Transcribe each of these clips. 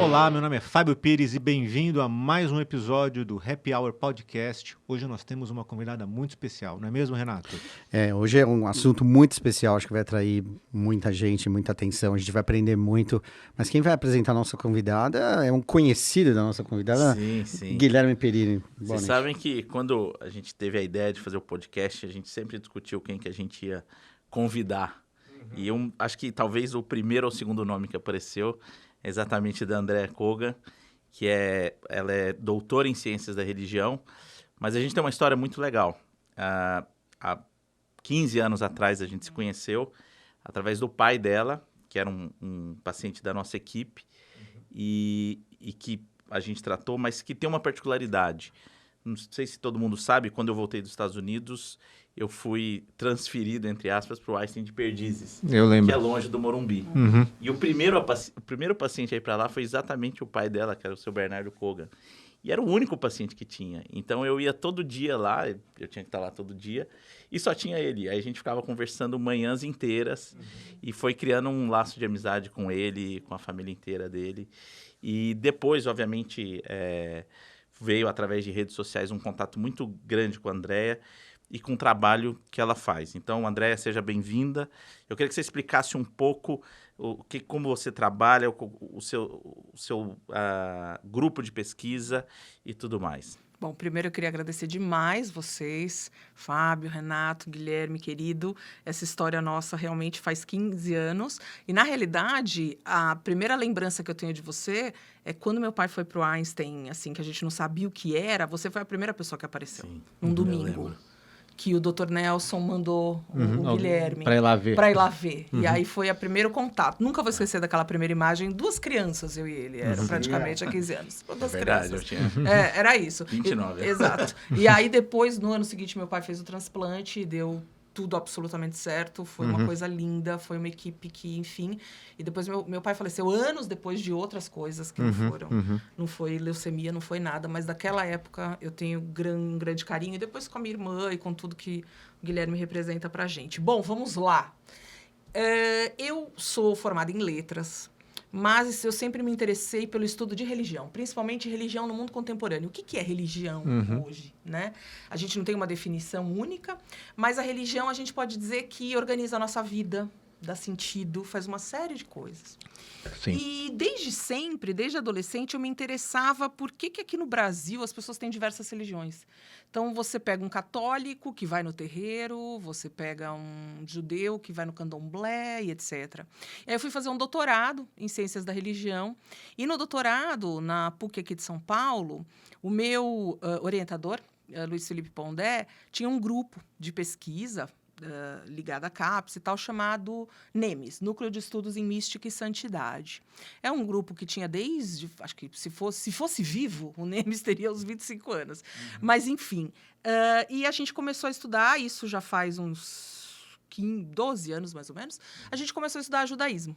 Olá, meu nome é Fábio Pires e bem-vindo a mais um episódio do Happy Hour Podcast. Hoje nós temos uma convidada muito especial, não é mesmo, Renato? Hoje é um assunto muito especial, acho que vai atrair muita gente, muita atenção, a gente vai aprender muito. Mas quem vai apresentar a nossa convidada é um conhecido da nossa convidada, Sim. Guilherme Perini. Vocês sabem que quando a gente teve a ideia de fazer o podcast, a gente sempre discutiu quem que a gente ia convidar. E eu acho que talvez o primeiro ou segundo nome que apareceu é exatamente da Andréa Kogan, que ela é doutora em Ciências da Religião, mas a gente tem uma história muito legal. Há 15 anos atrás a gente se conheceu através do pai dela, que era um paciente da nossa equipe, e que a gente tratou, mas que tem uma particularidade. Não sei se todo mundo sabe, quando eu voltei dos Estados Unidos, eu fui transferido, entre aspas, para o Einstein de Perdizes. Eu lembro. Que é longe do Morumbi. Uhum. E o primeiro paciente aí para lá foi exatamente o pai dela, que era o seu Bernardo Kogan. E era o único paciente que tinha. Então, eu ia todo dia lá, eu tinha que estar lá todo dia, e só tinha ele. Aí a gente ficava conversando manhãs inteiras e foi criando um laço de amizade com ele, com a família inteira dele. E depois, obviamente, veio através de redes sociais um contato muito grande com a Andréa e com o trabalho que ela faz. Então, Andréa, seja bem-vinda. Eu queria que você explicasse um pouco como você trabalha, o seu grupo de pesquisa e tudo mais. Bom, primeiro eu queria agradecer demais vocês, Fábio, Renato, Guilherme, querido. Essa história nossa realmente faz 15 anos. E, na realidade, a primeira lembrança que eu tenho de você é quando meu pai foi pro Einstein, assim, que a gente não sabia o que era, você foi a primeira pessoa que apareceu. Sim, num eu domingo. lembro. Que o Dr. Nelson mandou o Guilherme Para ir lá ver. Para ir lá ver. E aí foi o primeiro contato. Nunca vou esquecer daquela primeira imagem. 2 crianças, eu e ele. Eram praticamente há 15 anos. 2 Verdade, crianças. eu tinha Era isso. 29. Exato. E aí depois, no ano seguinte, meu pai fez o transplante e deu tudo absolutamente certo. Foi uma coisa linda. Foi uma equipe que, enfim... E depois meu pai faleceu anos depois de outras coisas que não foram. Não foi leucemia, não foi nada. Mas daquela época eu tenho um grande carinho. E depois com a minha irmã e com tudo que o Guilherme representa pra gente. Bom, vamos lá. Eu sou formada em letras, mas eu sempre me interessei pelo estudo de religião, principalmente religião no mundo contemporâneo. O que é religião hoje, né? A gente não tem uma definição única, mas a religião a gente pode dizer que organiza a nossa vida, dá sentido, faz uma série de coisas. Sim. E desde sempre, desde adolescente, eu me interessava por que aqui no Brasil as pessoas têm diversas religiões. Então, você pega um católico que vai no terreiro, você pega um judeu que vai no candomblé e etc. E aí eu fui fazer um doutorado em Ciências da Religião. E no doutorado, na PUC aqui de São Paulo, o meu orientador, Luiz Felipe Pondé, tinha um grupo de pesquisa ligado à CAPES e tal, chamado NEMES, Núcleo de Estudos em Mística e Santidade. É um grupo que tinha desde, acho que se fosse vivo, o NEMES teria uns 25 anos. Mas, enfim, e a gente começou a estudar, isso já faz uns 12 anos, mais ou menos, a gente começou a estudar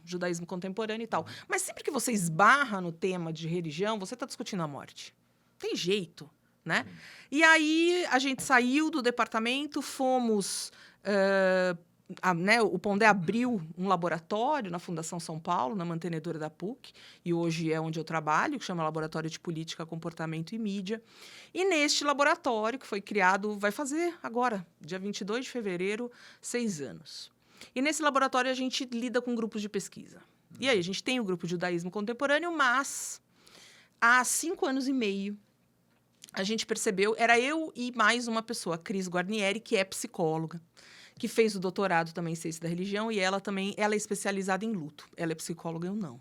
judaísmo contemporâneo e tal. Mas sempre que você esbarra no tema de religião, você está discutindo a morte. Tem jeito, né? E aí, a gente saiu do departamento, fomos... o Pondé abriu um laboratório na Fundação São Paulo, na mantenedora da PUC, e hoje é onde eu trabalho, que chama Laboratório de Política, Comportamento e Mídia. E neste laboratório, que foi criado, vai fazer agora, dia 22 de fevereiro, 6 anos. E nesse laboratório a gente lida com grupos de pesquisa. E aí a gente tem o grupo de Judaísmo Contemporâneo, mas há 5 anos e meio, a gente percebeu, era eu e mais uma pessoa, a Cris Guarnieri, que é psicóloga, que fez o doutorado também em Ciência da Religião, e ela é especializada em luto. Ela é psicóloga, eu não.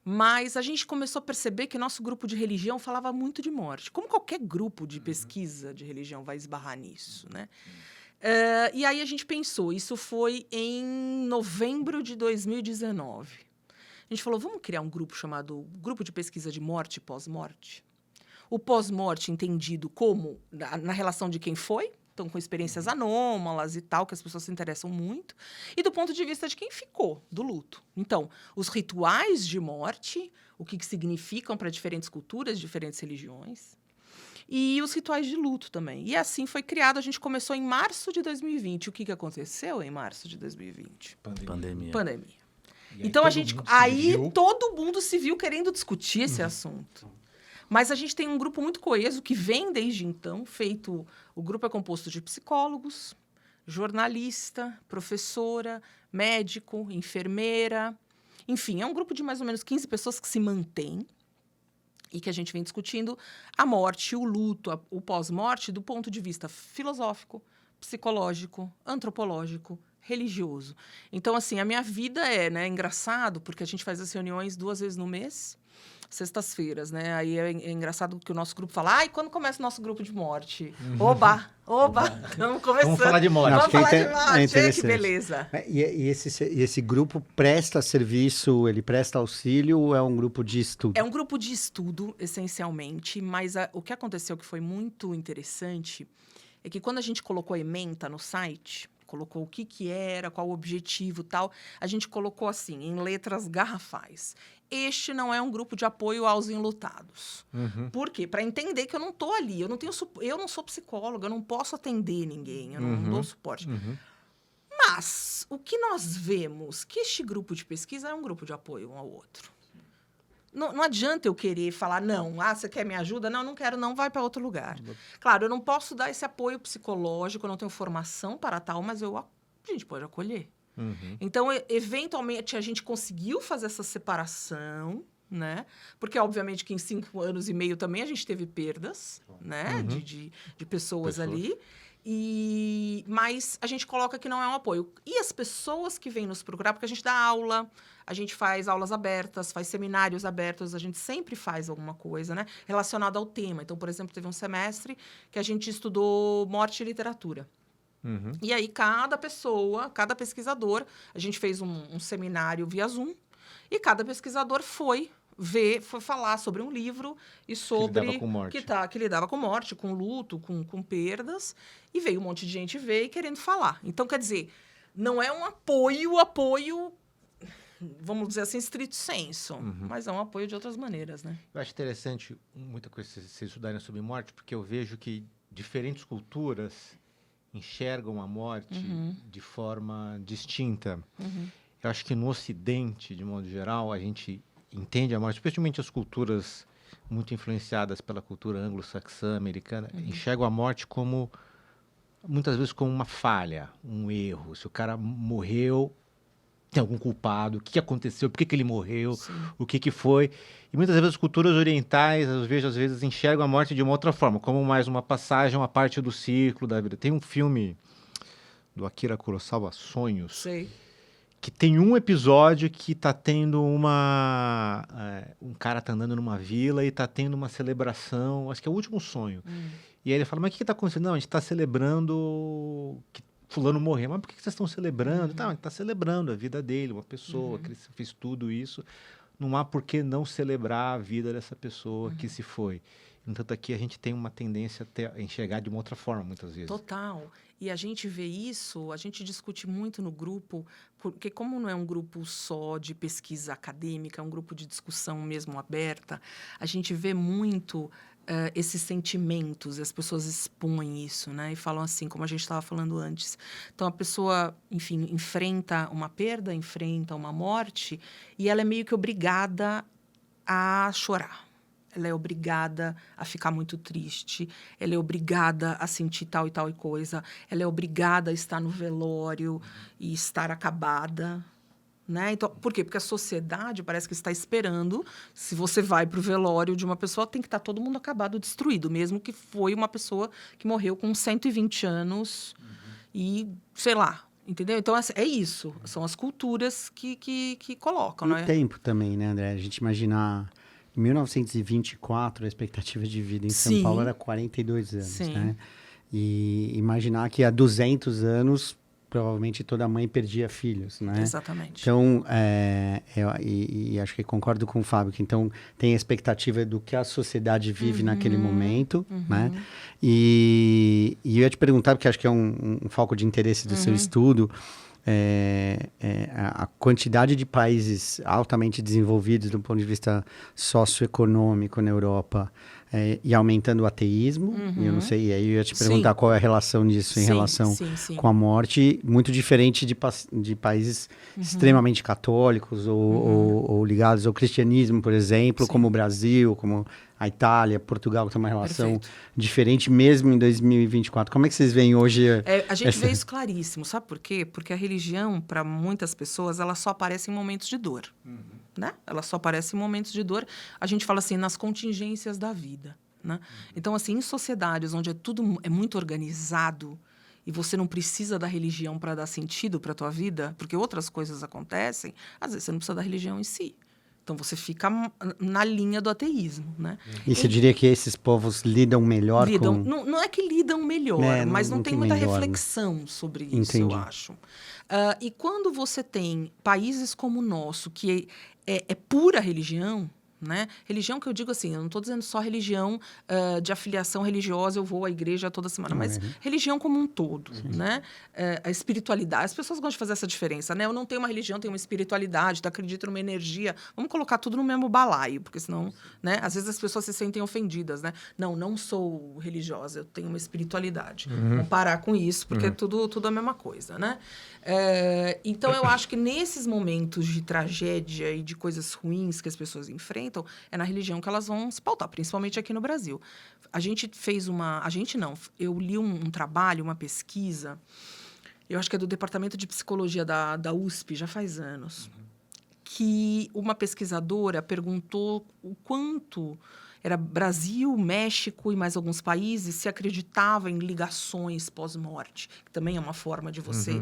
Mas a gente começou a perceber que nosso grupo de religião falava muito de morte. Como qualquer grupo de pesquisa de religião vai esbarrar nisso, né? E aí a gente pensou, isso foi em novembro de 2019. A gente falou, vamos criar um grupo chamado Grupo de Pesquisa de Morte e Pós-Morte? O pós-morte entendido como na relação de quem foi, Então, com experiências anômalas e tal, que as pessoas se interessam muito. E do ponto de vista de quem ficou, do luto. Então, os rituais de morte, o que significam para diferentes culturas, diferentes religiões. E os rituais de luto também. E assim foi criado. A gente começou em março de 2020. O que aconteceu em março de 2020? Pandemia. Então, todo mundo se viu querendo discutir esse assunto. Mas a gente tem um grupo muito coeso que vem desde então, o grupo é composto de psicólogos, jornalista, professora, médico, enfermeira, enfim, é um grupo de mais ou menos 15 pessoas que se mantém e que a gente vem discutindo a morte, o luto, o pós-morte do ponto de vista filosófico, psicológico, antropológico, religioso. Então, assim, a minha vida é engraçado, porque a gente faz as reuniões 2 vezes no mês, sextas-feiras, né? Aí é engraçado que o nosso grupo fala, quando começa o nosso grupo de morte? Oba! Estamos começando. Vamos falar de morte. Vamos falar de morte, é que beleza. E esse grupo presta serviço, ele presta auxílio ou é um grupo de estudo? É um grupo de estudo, essencialmente, mas o que aconteceu que foi muito interessante é que quando a gente colocou a ementa no site, colocou o que era, qual o objetivo e tal, a gente colocou assim, em letras garrafais. Este não é um grupo de apoio aos enlutados. Por quê? Para entender que eu não estou ali, eu não sou psicóloga, eu não posso atender ninguém, eu não dou suporte. Mas o que nós vemos que este grupo de pesquisa é um grupo de apoio um ao outro. Não adianta eu querer falar, não, você quer me ajuda? Não quero, não, vai para outro lugar. Claro, eu não posso dar esse apoio psicológico, eu não tenho formação para tal, mas a gente pode acolher. Então, eventualmente, a gente conseguiu fazer essa separação, né? Porque, obviamente, que em 5 anos e meio também a gente teve perdas, né? De pessoas ali. Mas a gente coloca que não é um apoio. E as pessoas que vêm nos procurar, porque a gente dá aula, a gente faz aulas abertas, faz seminários abertos, a gente sempre faz alguma coisa, né? Relacionada ao tema. Então, por exemplo, teve um semestre que a gente estudou morte e literatura. E aí, cada pesquisador, a gente fez um seminário via Zoom, e cada pesquisador foi falar sobre um livro e sobre... Que lidava com morte. Que lidava com morte, com luto, com perdas, e veio um monte de gente ver e querendo falar. Então, quer dizer, não é um apoio, vamos dizer assim, estrito senso, mas é um apoio de outras maneiras, né? Eu acho interessante muita coisa vocês estudarem sobre morte, porque eu vejo que diferentes culturas enxergam a morte de forma distinta. Eu acho que no Ocidente, de modo geral, a gente entende a morte, especialmente as culturas muito influenciadas pela cultura anglo-saxã, americana, enxergam a morte muitas vezes como uma falha, um erro. Se o cara morreu, tem algum culpado, o que aconteceu, por que ele morreu, o que foi. E muitas vezes as culturas orientais, às vezes enxergam a morte de uma outra forma, como mais uma passagem, uma parte do ciclo da vida. Tem um filme do Akira Kurosawa, Sonhos, que tem um episódio que tá tendo um cara tá andando numa vila e tá tendo uma celebração, acho que é o último sonho. E aí ele fala, mas o que tá acontecendo? Não, a gente tá celebrando que fulano morreu. Mas por que vocês estão celebrando? Tá, a gente tá celebrando a vida dele, uma pessoa que fez tudo isso. Não há por que não celebrar a vida dessa pessoa que se foi. Entanto, aqui a gente tem uma tendência a enxergar de uma outra forma, muitas vezes. Total. E a gente vê isso, a gente discute muito no grupo, porque como não é um grupo só de pesquisa acadêmica, é um grupo de discussão mesmo aberta, a gente vê muito esses sentimentos, as pessoas expõem isso, né? E falam assim, como a gente estava falando antes. Então, a pessoa, enfim, enfrenta uma perda, enfrenta uma morte, e ela é meio que obrigada a chorar. Ela é obrigada a ficar muito triste, ela é obrigada a sentir tal e tal coisa, ela é obrigada a estar no velório e estar acabada, né? Então, por quê? Porque a sociedade parece que está esperando, se você vai para o velório de uma pessoa, tem que estar todo mundo acabado, destruído, mesmo que foi uma pessoa que morreu com 120 anos e, sei lá, entendeu? Então, é isso, são as culturas que colocam, E né? o tempo também, né, André? A gente imaginar... Em 1924, a expectativa de vida em São Paulo era 42 anos, né? E imaginar que há 200 anos provavelmente toda mãe perdia filhos, né? Exatamente. Então, e acho que concordo com o Fábio, que então tem a expectativa do que a sociedade vive naquele momento, né? E eu ia te perguntar, porque acho que é um foco de interesse do seu estudo, a quantidade de países altamente desenvolvidos do ponto de vista socioeconômico na Europa e aumentando o ateísmo, e eu não sei, e aí eu ia te perguntar qual é a relação disso em relação com a morte, muito diferente de países extremamente católicos ou ligados ao cristianismo, por exemplo, como o Brasil, como a Itália, Portugal, que tem uma relação diferente mesmo em 2024. Como é que vocês veem hoje? A gente vê isso claríssimo, sabe por quê? Porque a religião, para muitas pessoas, ela só aparece em momentos de dor. Né? Ela só aparece em momentos de dor. A gente fala assim, nas contingências da vida. Né? Então, assim, em sociedades onde tudo é muito organizado e você não precisa da religião para dar sentido para a tua vida, porque outras coisas acontecem, às vezes você não precisa da religião em si. Então, você fica na linha do ateísmo, né? E você diria que esses povos lidam melhor com... Não é que lidam melhor, mas não tem muita reflexão sobre isso, eu acho. E quando você tem países como o nosso, que é pura religião, né? Religião que eu digo assim, eu não estou dizendo só religião de afiliação religiosa, eu vou à igreja toda semana, mas religião como um todo, né? A espiritualidade, as pessoas gostam de fazer essa diferença, né? Eu não tenho uma religião, tenho uma espiritualidade, acredito numa energia, vamos colocar tudo no mesmo balaio, porque senão, né? Às vezes as pessoas se sentem ofendidas, né? Não sou religiosa, eu tenho uma espiritualidade. Vamos parar com isso, porque é tudo a mesma coisa, né? Então, eu acho que nesses momentos de tragédia e de coisas ruins que as pessoas enfrentam, é na religião que elas vão se pautar, principalmente aqui no Brasil. A gente fez eu li um trabalho, uma pesquisa, eu acho que é do Departamento de Psicologia da USP, já faz anos, que uma pesquisadora perguntou o quanto era Brasil, México e mais alguns países se acreditava em ligações pós-morte, que também é uma forma de você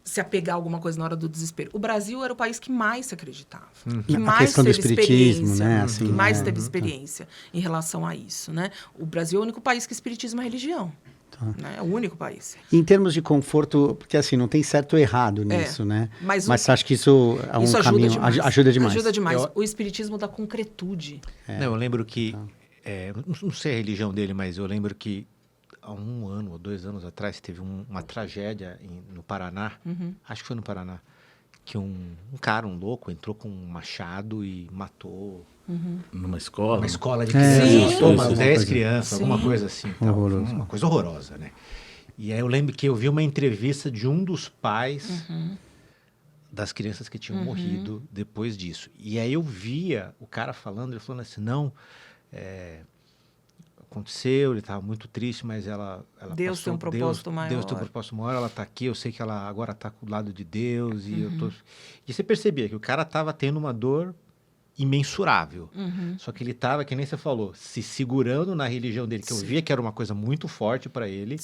se apegar a alguma coisa na hora do desespero. O Brasil era o país que mais se acreditava, que mais teve experiência, né? Assim, que mais teve experiência em relação a isso, né? O Brasil é o único país que espiritismo é religião. Né? É o único país. Em termos de conforto, porque assim, não tem certo ou errado nisso, né? Mas você acha que isso é um caminho... Ajuda demais. Ajuda demais. O espiritismo dá concretude. Não, eu lembro que... não sei a religião dele, mas eu lembro que há 1 ano ou 2 anos atrás teve uma tragédia no Paraná, acho que foi no Paraná, que um cara, um louco, entrou com um machado e matou... Numa escola? Uma escola de crianças, matou umas 10 crianças, alguma coisa assim. Horroroso. Uma coisa horrorosa, né? E aí eu lembro que eu vi uma entrevista de um dos pais das crianças que tinham morrido depois disso. E aí eu via o cara ele falando assim, não... aconteceu, ele estava muito triste, mas ela Deus tem um propósito maior. Deus tem um propósito maior, ela está aqui, eu sei que ela agora está do lado de Deus. E você percebia que o cara estava tendo uma dor imensurável. Só que ele estava, que nem você falou, se segurando na religião dele, que eu via que era uma coisa muito forte para ele,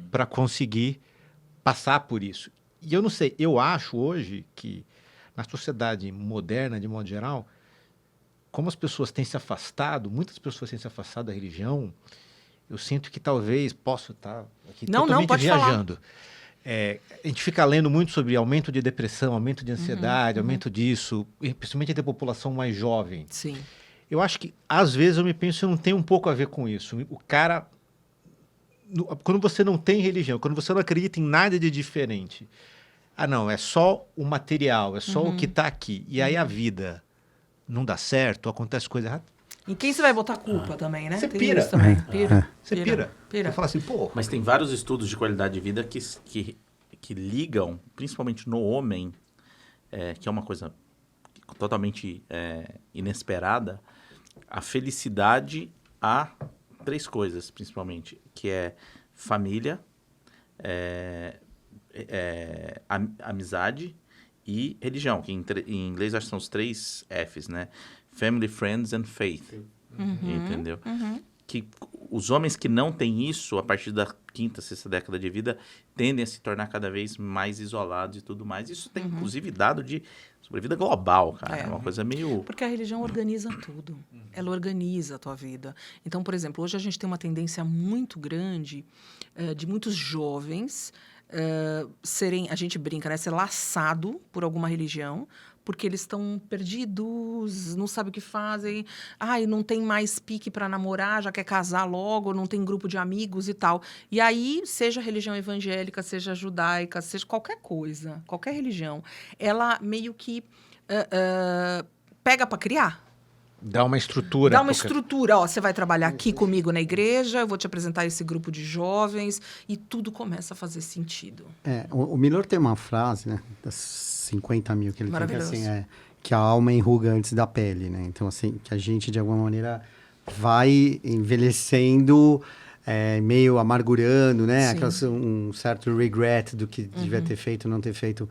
para conseguir passar por isso. E eu não sei, eu acho hoje que na sociedade moderna, de modo geral, como as pessoas têm se afastado, muitas pessoas têm se afastado da religião, eu sinto que talvez, posso estar aqui totalmente viajando. A gente fica lendo muito sobre aumento de depressão, aumento de ansiedade, aumento disso, principalmente entre a população mais jovem. Sim. Eu acho que, às vezes, eu me penso, não tem um pouco a ver com isso. O cara, quando você não tem religião, quando você não acredita em nada de diferente, não, é só o material, é só o que está aqui. E aí a vida não dá certo, acontece coisa errada. Em quem você vai botar culpa também, né? Você Tem pira. isso também. Você pira. Você fala assim, pô... Mas tem vários estudos de qualidade de vida que ligam, principalmente no homem, que é uma coisa totalmente inesperada, a felicidade a 3 coisas, principalmente, que é família, amizade e religião, que em inglês acho que são os 3 Fs, né? Family, Friends and Faith. Entendeu? Que os homens que não têm isso, a partir da 5ª, 6ª década de vida, tendem a se tornar cada vez mais isolados e tudo mais. Isso tem, inclusive, dado de sobrevida global, cara. É uma coisa meio... Porque a religião organiza tudo. Ela organiza a tua vida. Então, por exemplo, hoje a gente tem uma tendência muito grande de muitos jovens a gente brinca, né? Ser laçado por alguma religião, porque eles estão perdidos, não sabem o que fazem. Ai, não tem mais pique para namorar, já quer casar logo, não tem grupo de amigos e tal. E aí, seja religião evangélica, seja judaica, seja qualquer coisa, qualquer religião, ela meio que pega para criar. Dá uma estrutura. Dá uma estrutura. Ó, você vai trabalhar aqui comigo na igreja, eu vou te apresentar esse grupo de jovens, e tudo começa a fazer sentido. O Miller tem uma frase, né? Das 50 mil que ele tem, que assim, que a alma enruga antes da pele, né? Então, assim, que a gente, de alguma maneira, vai envelhecendo, meio amargurando, né? Um certo regret do que devia ter feito, não ter feito.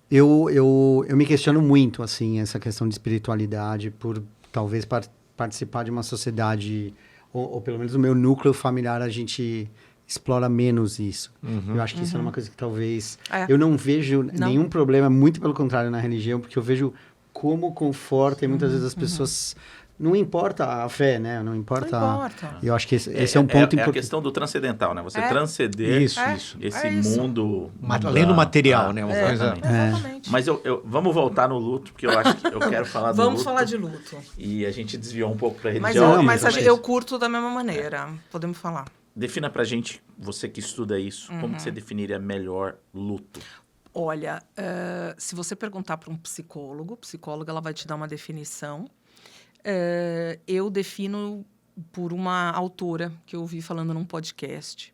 Eu me questiono muito, assim, essa questão de espiritualidade, por talvez participar de uma sociedade, ou pelo menos no meu núcleo familiar, a gente explora menos isso. Eu acho que isso é uma coisa que talvez... Eu não vejo nenhum problema, muito pelo contrário, na religião, porque eu vejo como conforta, e muitas vezes as pessoas... Não importa a fé, né? Não importa. Eu acho que esse é um ponto importante. É a questão do transcendental, né? Você transcender esse mundo... Além do material, né? Exatamente. Mas vamos voltar no luto, porque eu acho que eu quero falar do luto. Vamos falar de luto. E a gente desviou um pouco para a religião. Mas eu curto da mesma maneira. Podemos falar. Defina pra gente, você que estuda isso, como que você definiria melhor luto? Olha, se você perguntar para um psicóloga, ela vai te dar uma definição. Eu defino por uma autora que eu ouvi falando num podcast,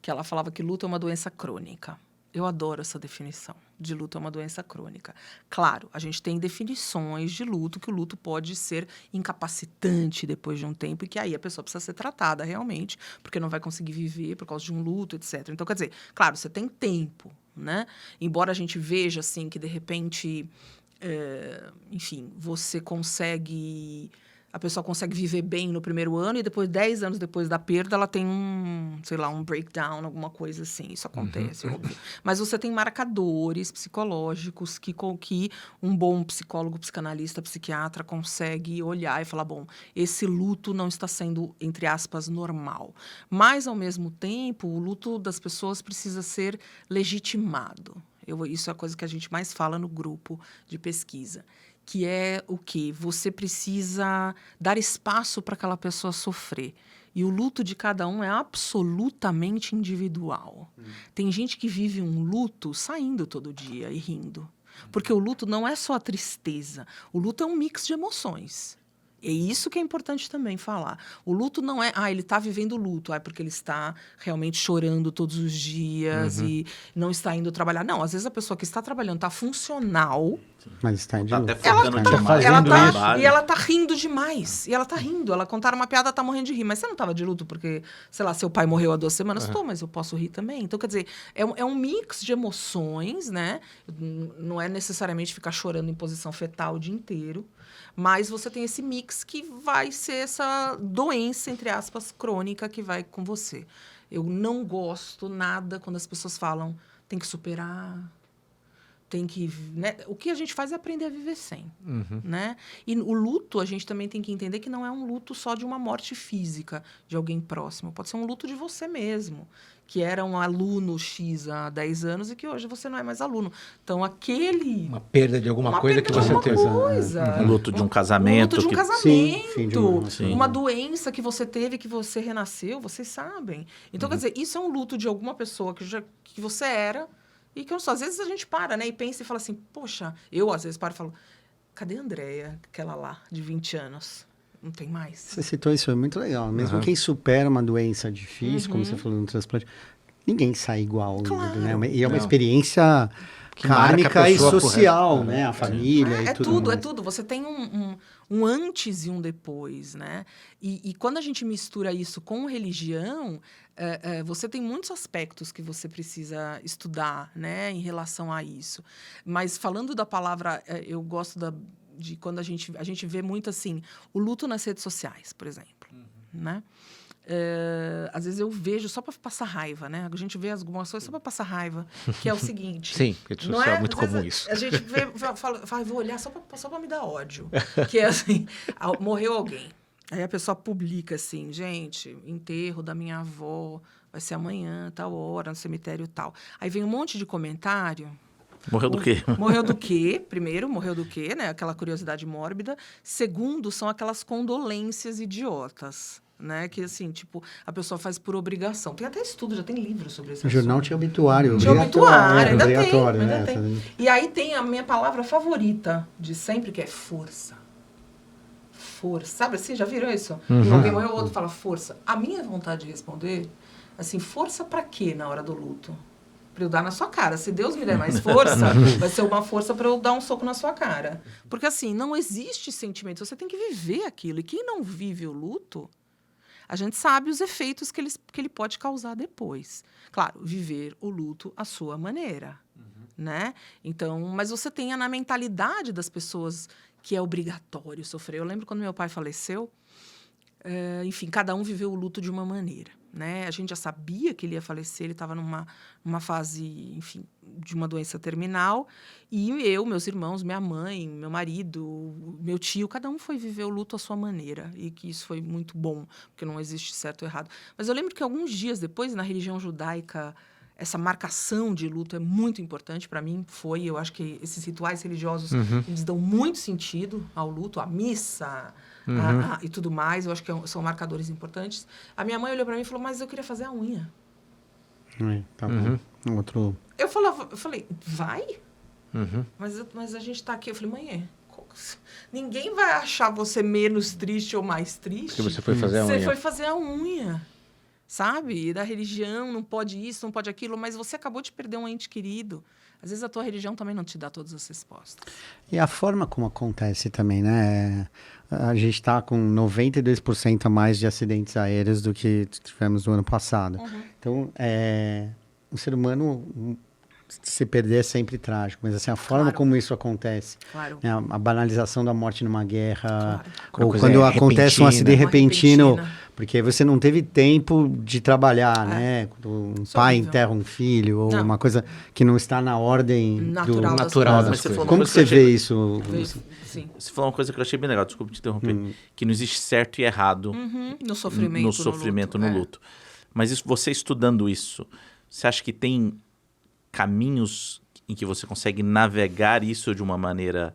que ela falava que luto é uma doença crônica. Eu adoro essa definição, de luto é uma doença crônica. Claro, a gente tem definições de luto, que o luto pode ser incapacitante depois de um tempo, e que aí a pessoa precisa ser tratada realmente, porque não vai conseguir viver por causa de um luto, etc. Então, quer dizer, claro, você tem tempo, né? Embora a gente veja, assim, que de repente... enfim, a pessoa consegue viver bem no primeiro ano, e depois, 10 anos depois da perda, ela tem um breakdown, alguma coisa assim. Isso acontece, óbvio. Mas você tem marcadores psicológicos que um bom psicólogo, psicanalista, psiquiatra consegue olhar e falar, bom, esse luto não está sendo, entre aspas, normal. Mas, ao mesmo tempo, o luto das pessoas precisa ser legitimado. Isso é a coisa que a gente mais fala no grupo de pesquisa, que é o quê? Você precisa dar espaço para aquela pessoa sofrer. E o luto de cada um é absolutamente individual. Tem gente que vive um luto saindo todo dia e rindo. Porque o luto não é só a tristeza. O luto é um mix de emoções. É isso que é importante também falar. O luto não é... ele está vivendo luto. Porque ele está realmente chorando todos os dias e não está indo trabalhar. Não, às vezes a pessoa que está trabalhando está funcional... Mas está de luto. E ela está rindo demais. E ela está rindo. Ela contar uma piada, está morrendo de rir. Mas você não estava de luto porque, sei lá, seu pai morreu há 2 semanas? Estou, mas eu posso rir também. Então, quer dizer, é um mix de emoções, né? Não é necessariamente ficar chorando em posição fetal o dia inteiro. Mas você tem esse mix que vai ser essa doença, entre aspas, crônica que vai com você. Eu não gosto nada quando as pessoas falam, tem que superar, tem que... Né? O que a gente faz é aprender a viver sem. Né? E o luto, a gente também tem que entender que não é um luto só de uma morte física de alguém próximo. Pode ser um luto de você mesmo, que era um aluno X há 10 anos e que hoje você não é mais aluno. Então, uma perda de alguma coisa que você teve. Um luto de um casamento. Um luto de um casamento. Sim. Uma doença que você teve, que você renasceu, vocês sabem. Então, quer dizer, isso é um luto de alguma pessoa que você era e que, às vezes, a gente para, né? E pensa e fala assim, poxa, eu, às vezes, paro e falo, cadê a Andréia, aquela lá, de 20 anos? Não tem mais. Você citou isso, é muito legal. Mesmo quem supera uma doença difícil, como você falou no transplante, ninguém sai igual. Claro. Né? E é uma experiência kármica e social, né? A família e tudo. É tudo. Você tem um antes e um depois, né? E quando a gente mistura isso com religião, você tem muitos aspectos que você precisa estudar, né? Em relação a isso. Mas falando da palavra, eu gosto de quando a gente vê muito assim, o luto nas redes sociais, por exemplo, né? Às vezes eu vejo só para passar raiva, né? A gente vê algumas coisas só para passar raiva, que é o seguinte... Sim, rede social é muito comum isso. A gente vê, fala, vou olhar só para me dar ódio. Que é assim, morreu alguém. Aí a pessoa publica assim, gente, enterro da minha avó vai ser amanhã, tal hora, no cemitério tal. Aí vem um monte de comentário. Morreu do quê? Morreu do quê? Primeiro, morreu do quê, né? Aquela curiosidade mórbida. Segundo, são aquelas condolências idiotas, né? Que, assim, tipo, a pessoa faz por obrigação. Tem até estudo, já tem livro sobre isso. O jornal tinha obituário. Tinha obituário, ainda obrigatório, tem, né? ainda tem. E aí tem a minha palavra favorita de sempre, que é força. Força. Sabe assim, já viram isso? Alguém morreu, o outro fala força. A minha vontade de responder, assim, força pra quê na hora do luto? Pra eu dar na sua cara. Se Deus me der mais força, vai ser uma força pra eu dar um soco na sua cara. Porque, assim, não existe sentimento. Você tem que viver aquilo. E quem não vive o luto, a gente sabe os efeitos que ele pode causar depois. Claro, viver o luto à sua maneira, né? Então, mas você tem na mentalidade das pessoas que é obrigatório sofrer. Eu lembro quando meu pai faleceu, enfim, cada um viveu o luto de uma maneira, né? A gente já sabia que ele ia falecer, ele estava numa fase, enfim, de uma doença terminal, e eu, meus irmãos, minha mãe, meu marido, meu tio, cada um foi viver o luto à sua maneira, e que isso foi muito bom, porque não existe certo ou errado. Mas eu lembro que alguns dias depois, na religião judaica, essa marcação de luto é muito importante para mim, eu acho que esses rituais religiosos, eles dão muito sentido ao luto, à missa, e tudo mais, eu acho que são marcadores importantes. A minha mãe olhou para mim e falou, mas eu queria fazer a unha. Tá bom. Outro... Eu falei, vai? Mas a gente está aqui. Eu falei, mãe, ninguém vai achar você menos triste ou mais triste. Porque você foi fazer a unha. Você foi fazer a unha. Sabe? Da religião, não pode isso, não pode aquilo, mas você acabou de perder um ente querido. Às vezes a tua religião também não te dá todas as respostas. E a forma como acontece também, né? A gente está com 92% a mais de acidentes aéreos do que tivemos no ano passado. Então, o ser humano se perder é sempre trágico, mas assim, a forma como isso acontece, né? A banalização da morte numa guerra, ou quando acontece um acidente repentino, porque você não teve tempo de trabalhar, né? Um pai enterra um filho, ou uma coisa que não está na ordem natural das coisas. Como que você vê isso? Sim. Você falou uma coisa que eu achei bem legal, desculpa te interromper, que não existe certo e errado no sofrimento, no luto. Mas isso, você estudando isso, você acha que tem caminhos em que você consegue navegar isso de uma maneira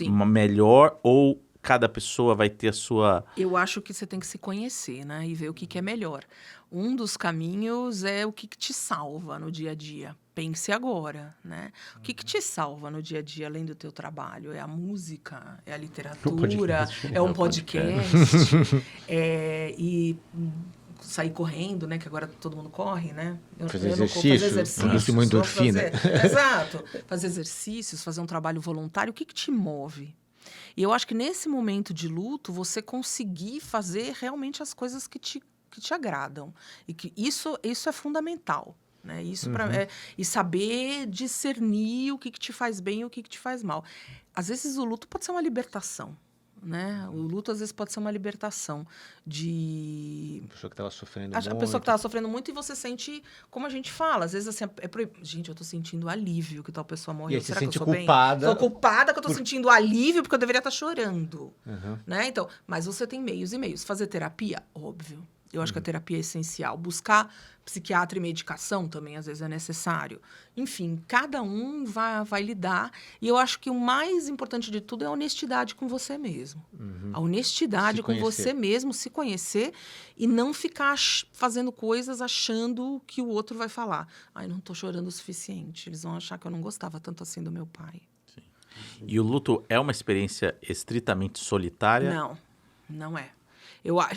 melhor, ou cada pessoa vai ter a sua... Eu acho que você tem que se conhecer, né? E ver o que é melhor. Um dos caminhos é o que te salva no dia a dia. Pense agora, né? O que te salva no dia a dia, além do teu trabalho? É a música? É a literatura? É um podcast? E sair correndo, né? Que agora todo mundo corre, né? Fazer exercícios. Muito endorfina. Exato. Fazer exercícios, fazer um trabalho voluntário. O que te move? E eu acho que nesse momento de luto, você conseguir fazer realmente as coisas que te agradam. E que isso é fundamental. Né? Isso e saber discernir o que te faz bem e o que te faz mal. Às vezes o luto pode ser uma libertação. Né? O luto, às vezes, pode ser uma libertação de... A pessoa que estava sofrendo muito. A pessoa que estava sofrendo muito e você sente, como a gente fala, às vezes assim, gente, eu estou sentindo alívio que tal pessoa morreu. E aí Será você que eu sente sou culpada. Bem? Estou culpada que eu estou sentindo alívio porque eu deveria estar chorando. Né? Então, mas você tem meios e meios. Fazer terapia, óbvio. Eu acho que a terapia é essencial. Buscar psiquiatra e medicação também, às vezes, é necessário. Enfim, cada um vai lidar. E eu acho que o mais importante de tudo é a honestidade com você mesmo. A honestidade com você mesmo, se conhecer e não ficar fazendo coisas achando que o outro vai falar. Ai, não estou chorando o suficiente. Eles vão achar que eu não gostava tanto assim do meu pai. Sim. E o luto é uma experiência estritamente solitária? Não, não é.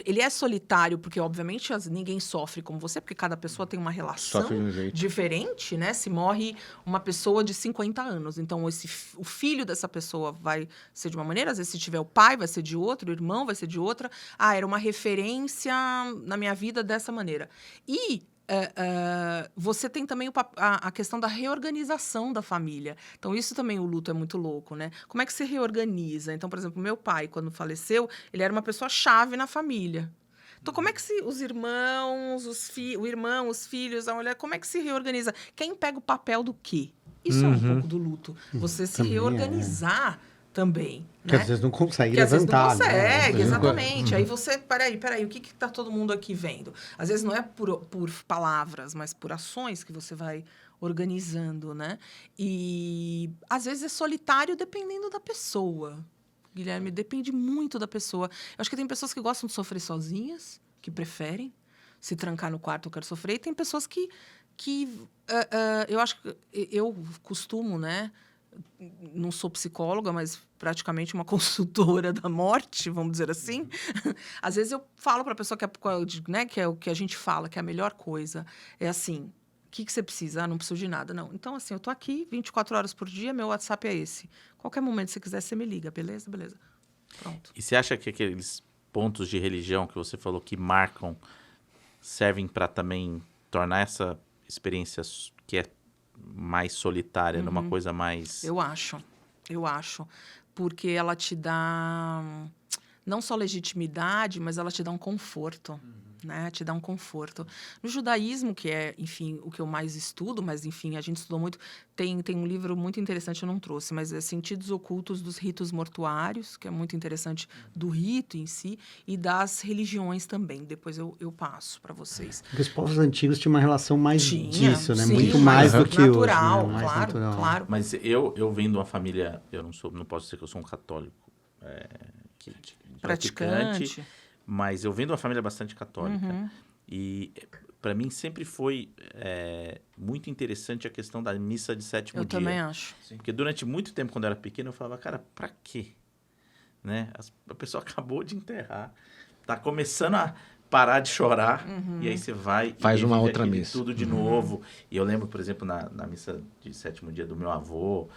Ele é solitário porque, obviamente, ninguém sofre como você, porque cada pessoa tem uma relação diferente, né? Se morre uma pessoa de 50 anos, então o filho dessa pessoa vai ser de uma maneira, às vezes se tiver o pai vai ser de outra, o irmão vai ser de outra. Era uma referência na minha vida dessa maneira. E você tem também a questão da reorganização da família. Então, isso também, o luto é muito louco, né? Como é que se reorganiza? Então, por exemplo, meu pai, quando faleceu, ele era uma pessoa chave na família. Então, como é que os irmãos, o irmão, os filhos, a mulher, como é que se reorganiza? Quem pega o papel do quê? Isso é um pouco do luto. Você se reorganizar também. Que né? às vezes não consegue Que às vezes não levantar. consegue, né? exatamente. Aí você, peraí, o que tá todo mundo aqui vendo? Às vezes não é por palavras, mas por ações que você vai organizando, né? E às vezes é solitário dependendo da pessoa. Guilherme, depende muito da pessoa. Eu acho que tem pessoas que gostam de sofrer sozinhas, que preferem se trancar no quarto, eu quero sofrer. E tem pessoas que eu acho que eu costumo, né? Não sou psicóloga, mas praticamente uma consultora da morte, vamos dizer assim. Às vezes eu falo para a pessoa né, que é o que a gente fala, que é a melhor coisa. É assim, o que você precisa? Ah, não preciso de nada. Não. Então, assim, eu tô aqui 24 horas por dia, meu WhatsApp é esse. Qualquer momento, se você quiser, você me liga, beleza? Beleza. Pronto. E você acha que aqueles pontos de religião que você falou que marcam servem para também tornar essa experiência que é mais solitária numa coisa mais... Eu acho. Porque ela te dá não só legitimidade, mas ela te dá um conforto, né? Te dá um conforto. No judaísmo, que é, enfim, o que eu mais estudo, mas, enfim, a gente estudou muito, tem um livro muito interessante, eu não trouxe, mas é Sentidos Ocultos dos Ritos Mortuários, que é muito interessante do rito em si, e das religiões também. Depois eu passo para vocês. Porque os povos antigos tinham uma relação mais disso, né? Sim, Muito mais do que natural, hoje. Né? Mais claro, natural. claro. Mas eu vim de uma família, não posso dizer que eu sou um católico praticante, mas eu venho de uma família bastante católica. E para mim sempre foi muito interessante a questão da missa de sétimo dia. Eu também acho. Porque durante muito tempo, quando eu era pequeno, eu falava, cara, pra quê? Né? A pessoa acabou de enterrar, tá começando a parar de chorar, e aí você vai Faz e uma revive outra aquilo missa. tudo de novo. E eu lembro, por exemplo, na missa de sétimo dia do meu avô,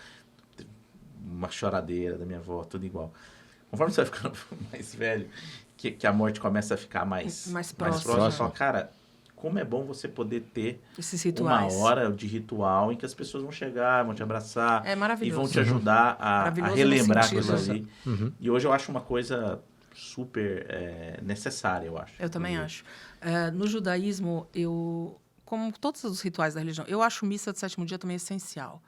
uma choradeira da minha avó, tudo igual. Conforme você vai ficando mais velho, que a morte começa a ficar mais próxima, você fala, cara, como é bom você poder ter esses rituais. uma hora de ritual em que as pessoas vão chegar, vão te abraçar É maravilhoso. e vão te ajudar a relembrar aquilo ali. E hoje eu acho uma coisa super necessária, eu acho. Eu também acho. No judaísmo, como todos os rituais da religião, eu acho missa de sétimo dia também essencial.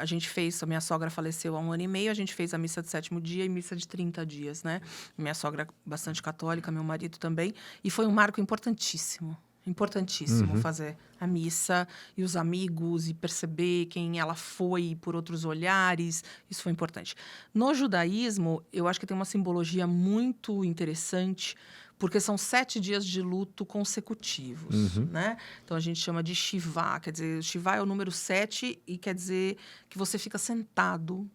A gente fez, a minha sogra faleceu há 1 ano e meio, a gente fez a missa de sétimo dia e missa de 30 dias, né? Minha sogra é bastante católica, meu marido também, e foi um marco importantíssimo fazer a missa e os amigos e perceber quem ela foi por outros olhares, isso foi importante. No judaísmo, eu acho que tem uma simbologia muito interessante, porque são 7 dias de luto consecutivos, né? Então, a gente chama de Shivá, quer dizer, Shivá é o número 7 e quer dizer que você fica sentado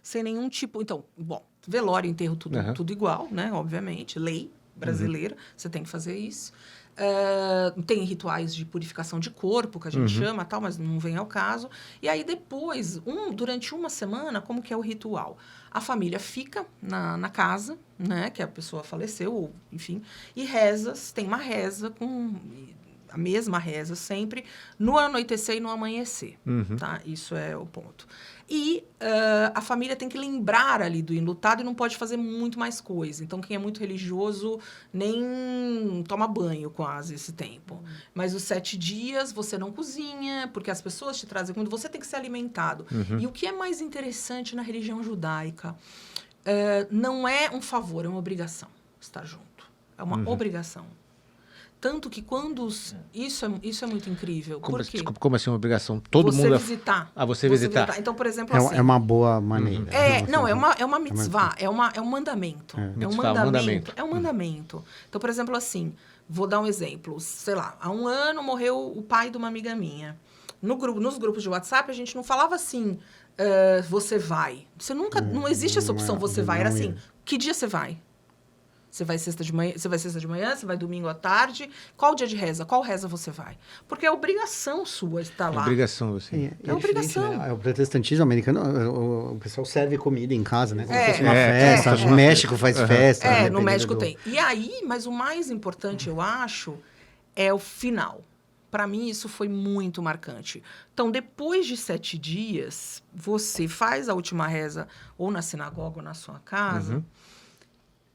sem nenhum tipo... Então, bom, velório, enterro, tudo igual, né? Obviamente, lei brasileira, você tem que fazer isso. Tem rituais de purificação de corpo, que a gente chama, tal, mas não vem ao caso. E aí, depois, durante uma semana, como que é o ritual? A família fica na casa, né, que a pessoa faleceu, ou, enfim, e tem uma reza a mesma reza sempre, no anoitecer e no amanhecer, tá? Isso é o ponto. E a família tem que lembrar ali do enlutado e não pode fazer muito mais coisa. Então, quem é muito religioso nem toma banho quase esse tempo. Mas os 7 dias você não cozinha, porque as pessoas te trazem comida, você tem que ser alimentado. E o que é mais interessante na religião judaica não é um favor, é uma obrigação estar junto. É uma obrigação. Tanto que quando... Isso é muito incrível. Desculpa, como assim uma obrigação? Todo você mundo... visitar. Você visitar. Então, por exemplo, assim... É uma boa maneira. É uma mitzvah, é um mandamento. É um mandamento. É um mandamento. Então, por exemplo, assim, vou dar um exemplo. Sei lá, há 1 ano morreu o pai de uma amiga minha. Nos grupos de WhatsApp, a gente não falava assim, você vai. Você nunca... Não existe essa opção, você vai. Era assim, que dia você vai? Você vai sexta de manhã, você vai domingo à tarde. Qual dia de reza? Qual reza você vai? Porque é obrigação sua estar lá. Obrigação, assim. É obrigação. Né? O protestantismo americano, o pessoal serve comida em casa, né? Como se fosse uma festa. No México faz festa. No México tem. E aí, mas o mais importante, eu acho, é o final. Para mim, isso foi muito marcante. Então, depois de 7 dias, você faz a última reza ou na sinagoga ou na sua casa...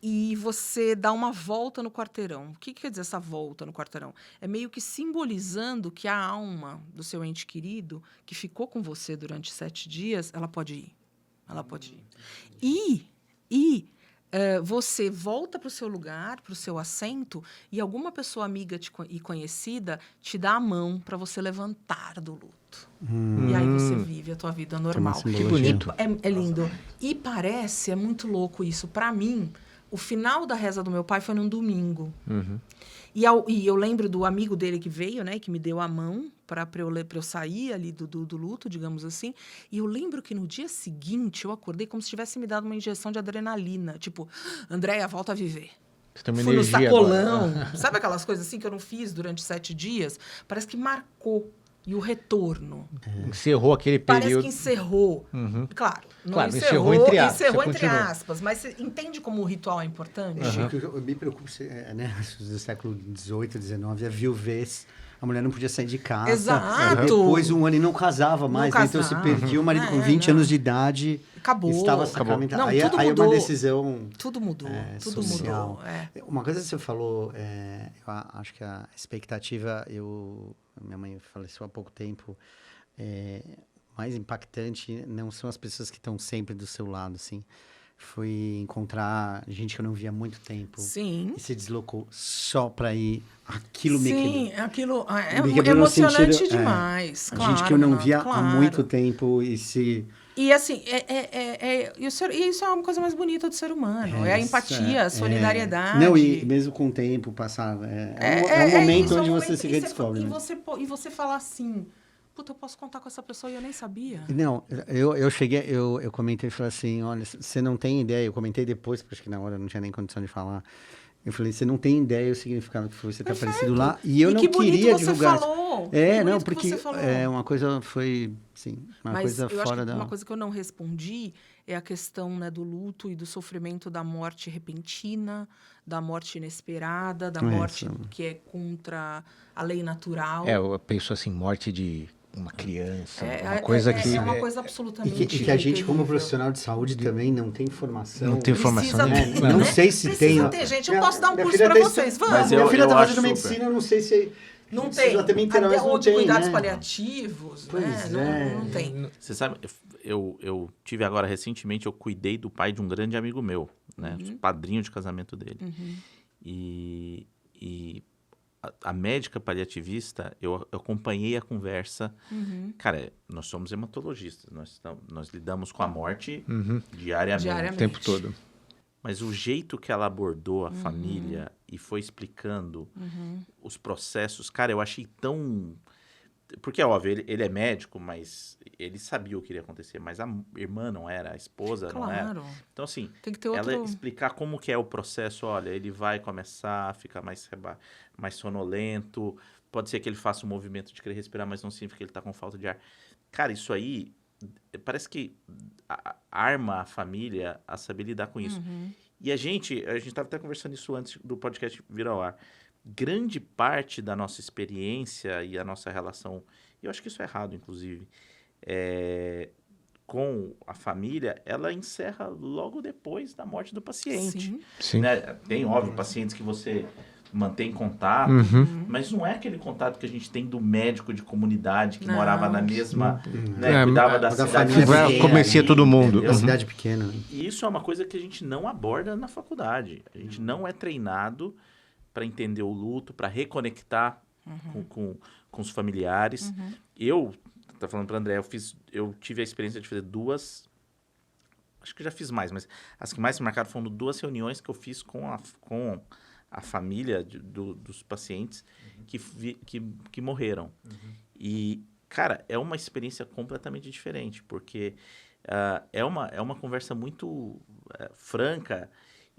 E você dá uma volta no quarteirão. O que quer dizer essa volta no quarteirão? É meio que simbolizando que a alma do seu ente querido, que ficou com você durante 7 dias, ela pode ir. Ela pode ir. Você volta para o seu lugar, para o seu assento, e alguma pessoa amiga e conhecida te dá a mão para você levantar do luto. E aí você vive a tua vida normal. Que bonito. É lindo. E parece, é muito louco isso. Para mim, o final da reza do meu pai foi num domingo. E eu lembro do amigo dele que veio, né? Que me deu a mão para eu sair ali do luto, digamos assim. E eu lembro que no dia seguinte eu acordei como se tivesse me dado uma injeção de adrenalina. Tipo, Andréia, volta a viver. Você tem uma Fui no energia sacolão. agora. Sabe aquelas coisas assim que eu não fiz durante 7 dias? Parece que marcou. E o retorno. Encerrou aquele Parece período. que encerrou. Claro, não Claro, encerrou, entre aspas, encerrou você entre continua. aspas. Mas você entende como o ritual é importante? Eu me preocupo, né? Do século XVIII, XIX, a viuvez. A mulher não podia sair de casa. Exato. Depois, um ano e não casava mais. Não Então, se casava. perdia o marido com 20 anos de idade. Acabou. Estava Acabou. sacramentado. Não, Aí tudo é mudou. uma decisão Tudo mudou. Tudo social. mudou. É. Uma coisa que você falou, eu acho que a expectativa... Minha mãe faleceu há pouco tempo. Mais impactante não são as pessoas que estão sempre do seu lado, assim. Foi encontrar gente que eu não via há muito tempo. Sim. E se deslocou só para ir. Aquilo me quebrou. Sim, aquilo Me quebrou no emocionante sentido, demais. Claro, gente que eu não Renato, via há claro. muito tempo e se... E assim, e isso é uma coisa mais bonita do ser humano. É a empatia, a solidariedade. Não, e mesmo com o tempo passar. É um momento isso, onde é um você momento- se e redescobre. né? E você falar assim, puta, eu posso contar com essa pessoa e eu nem sabia. Não, eu cheguei, eu comentei e falei assim, olha, você não tem ideia, eu comentei depois, porque acho que na hora eu não tinha nem condição de falar. Eu falei, você não tem ideia do significado que foi você ter aparecido lá. E eu não que bonito queria você divulgar. falou. É, Que não, bonito que porque você falou. uma coisa foi, sim, uma Mas coisa eu acho fora que da... uma coisa que eu não respondi é a questão, né, do luto e do sofrimento da morte repentina, da morte inesperada, da morte que é contra a lei natural. Eu penso assim, morte de uma criança, uma coisa que... É uma coisa E absolutamente que a gente, como terrível. profissional de saúde, também não tem informação. Não tem informação Precisa nenhuma. ter, Não né? sei se Precisa tem. ter, gente. Eu posso dar um Minha curso filha para tá vocês. estu- Vamos. Mas Minha filha eu tá acho fazendo super. medicina, eu não sei se... Não se tem. ela também terá, mas Ou não de tem, cuidados né? paliativos, Pois né? Não tem. Você sabe, eu tive agora recentemente, eu cuidei do pai de um grande amigo meu, né? Sou padrinho de casamento dele. E a médica paliativista, eu acompanhei a conversa. Cara, nós somos hematologistas, nós lidamos com a morte diariamente. O tempo todo. Mas o jeito que ela abordou a família e foi explicando os processos, cara, eu achei tão... Porque, óbvio, ele é médico, mas ele sabia o que iria acontecer. Mas a irmã não era, a esposa não era. Claro. Então, assim, Tem que ter ela outro... explicar como que é o processo. Olha, ele vai começar a ficar mais sonolento. Pode ser que ele faça um movimento de querer respirar, mas não significa que ele está com falta de ar. Cara, isso aí parece que arma a família a saber lidar com isso. E a gente estava até conversando isso antes do podcast vir ao ar. Grande parte da nossa experiência e a nossa relação, e eu acho que isso é errado, inclusive, com a família, ela encerra logo depois da morte do paciente. Sim. Sim. Né? Tem, óbvio, pacientes que você mantém contato, mas não é aquele contato que a gente tem do médico de comunidade que Não. morava na mesma, né, É, cuidava da da cidade família pequena, pequena, conhecia todo mundo. entendeu? Uma cidade pequena. né? E isso é uma coisa que a gente não aborda na faculdade. A gente não é treinado para entender o luto, para reconectar com os familiares. Eu, tá falando para André, eu tive a experiência de fazer 2, acho que já fiz mais, mas as que mais se marcaram foram 2 reuniões que eu fiz com a família dos pacientes que morreram. E, cara, é uma experiência completamente diferente, porque é uma conversa muito franca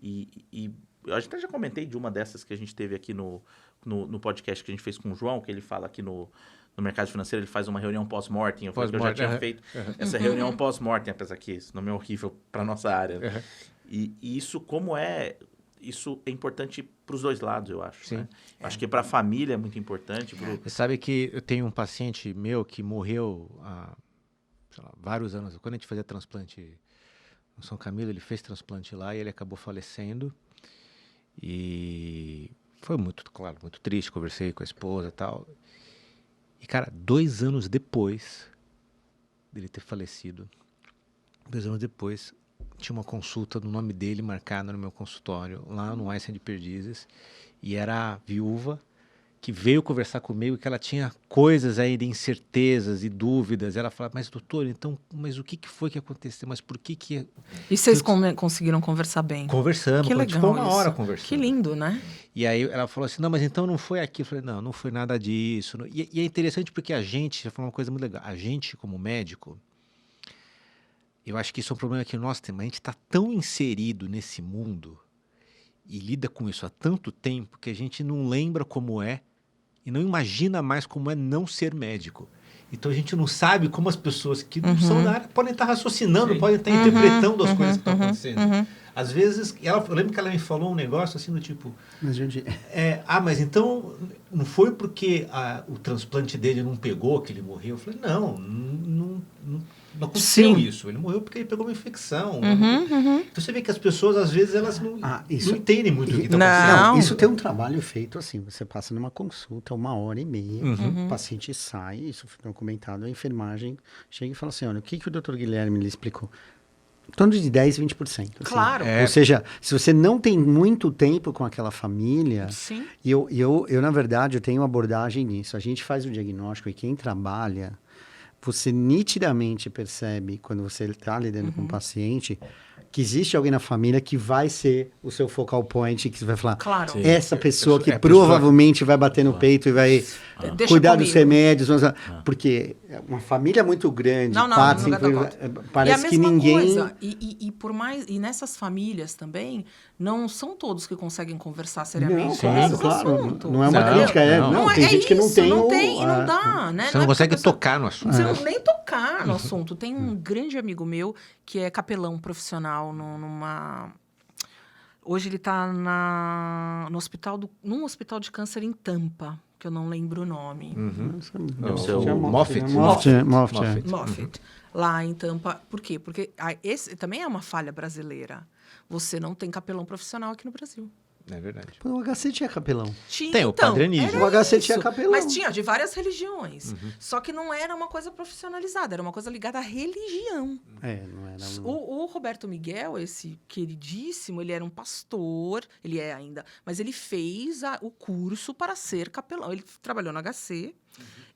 e eu até já comentei de uma dessas que a gente teve aqui no podcast que a gente fez com o João, que ele fala aqui no mercado financeiro, ele faz uma reunião pós-mortem. Eu falei que eu já tinha feito essa reunião pós-mortem, apesar que esse nome é horrível para nossa área. E isso, isso é importante para os dois lados, eu acho. Sim. Né? Acho que para a família é muito importante. Você sabe que eu tenho um paciente meu que morreu há sei lá, vários anos. Quando a gente fazia transplante no São Camilo, ele fez transplante lá e ele acabou falecendo. E foi muito, claro, muito triste. Conversei com a esposa e tal. E, cara, 2 anos depois dele ter falecido, 2 anos depois, tinha uma consulta do nome dele marcada no meu consultório, lá no Einstein de Perdizes, e era a viúva que veio conversar comigo, que ela tinha coisas aí de incertezas e dúvidas. Ela falava, mas doutor, então, mas o que foi que aconteceu? Mas por que... E vocês conseguiram conversar bem? Conversamos, Que legal ficou uma hora isso. conversando. Que lindo, né? E aí ela falou assim, não, mas então não foi aqui. Eu falei, não foi nada disso. E é interessante porque a gente, já falou uma coisa muito legal, a gente como médico, eu acho que isso é um problema que nós temos, a gente está tão inserido nesse mundo e lida com isso há tanto tempo que a gente não lembra como é e não imagina mais como é não ser médico. Então a gente não sabe como as pessoas que não são da área podem estar raciocinando, podem estar interpretando as coisas que estão acontecendo. Às vezes, eu lembro que ela me falou um negócio assim do tipo... Mas, gente... mas então não foi porque o transplante dele não pegou que ele morreu? Eu falei, não aconteceu isso. Ele morreu porque ele pegou uma infecção. Então você vê que as pessoas, às vezes, elas não entendem muito o que está acontecendo. Não, isso tem um trabalho feito assim. Você passa numa consulta 1h30, o paciente sai, isso foi documentado, a enfermagem chega e fala assim, olha, o que o Dr. Guilherme lhe explicou? Em torno de 10%, 20%. Assim. Claro. Ou seja, se você não tem muito tempo com aquela família... Sim. E eu, na verdade, eu tenho uma abordagem nisso. A gente faz o diagnóstico e quem trabalha... Você nitidamente percebe, quando você está lidando com um paciente, que existe alguém na família que vai ser o seu focal point, que você vai falar, claro. Essa pessoa que provavelmente vai bater no peito e vai cuidar dos remédios. Porque uma família muito grande, 4, 5, parece que ninguém... Coisa. E nessas famílias também, não são todos que conseguem conversar seriamente. Claro. Não é uma crítica, tem gente que não tem. Não dá, né? Você não consegue tocar no assunto. Você não nem tocar no assunto. Tem um grande amigo meu que é capelão profissional numa... Hoje ele está num hospital de câncer em Tampa, que eu não lembro o nome. É o seu Moffitt. Moffitt. Lá em Tampa. Por quê? Porque esse também é uma falha brasileira. Você não tem capelão profissional aqui no Brasil. É verdade. O HC tinha capelão. Tem o Padre Anísio. O HC tinha capelão. Mas tinha de várias religiões. Só que não era uma coisa profissionalizada, era uma coisa ligada à religião. Não era... O Roberto Miguel, esse queridíssimo, ele era um pastor, ele é ainda, mas ele fez o curso para ser capelão. Ele trabalhou no HC,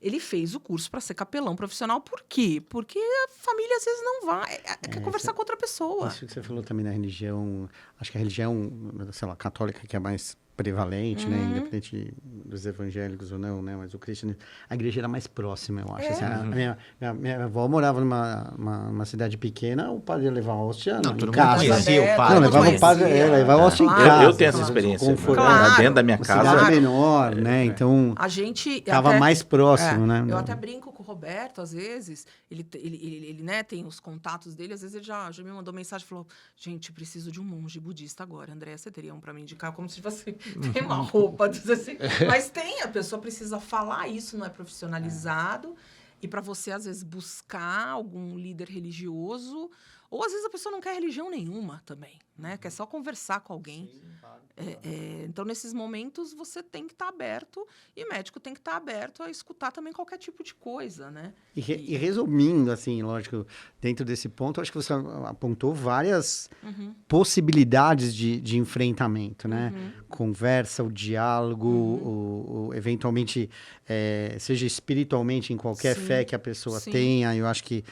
ele fez o curso para ser capelão profissional. Por quê? Porque a família às vezes não vai, quer conversar com outra pessoa. Isso que você falou também na religião, acho que a religião, sei lá, católica, que é mais prevalente, né? Independente dos evangélicos ou não, né? Mas o cristianismo... A igreja era mais próxima, eu acho. Assim, minha avó morava numa cidade pequena, o padre ia levar a hóstia em casa. Conhecia o padre. Não, levava o padre, levava a hóstia em casa. Eu tenho essa experiência. Dentro da minha casa. Cidade menor, né? Então, a gente estava mais próximo, né? Eu até brinco com o Roberto, às vezes, ele né, tem os contatos dele, às vezes ele já me mandou mensagem e falou, gente, preciso de um monge budista agora. Andréa, você teria um para me indicar? Como se tivesse... Tem uma roupa, assim. Mas a pessoa precisa falar, isso não é profissionalizado. E para você, às vezes, buscar algum líder religioso, ou às vezes a pessoa não quer religião nenhuma também, né? Quer só conversar com alguém. Sim, claro. Então, nesses momentos, você tem que estar aberto, e médico tem que estar aberto a escutar também qualquer tipo de coisa, né? E resumindo, assim, lógico, dentro desse ponto, acho que você apontou várias possibilidades de enfrentamento, né? Conversa, o diálogo, eventualmente, seja espiritualmente em qualquer fé que a pessoa tenha, eu acho que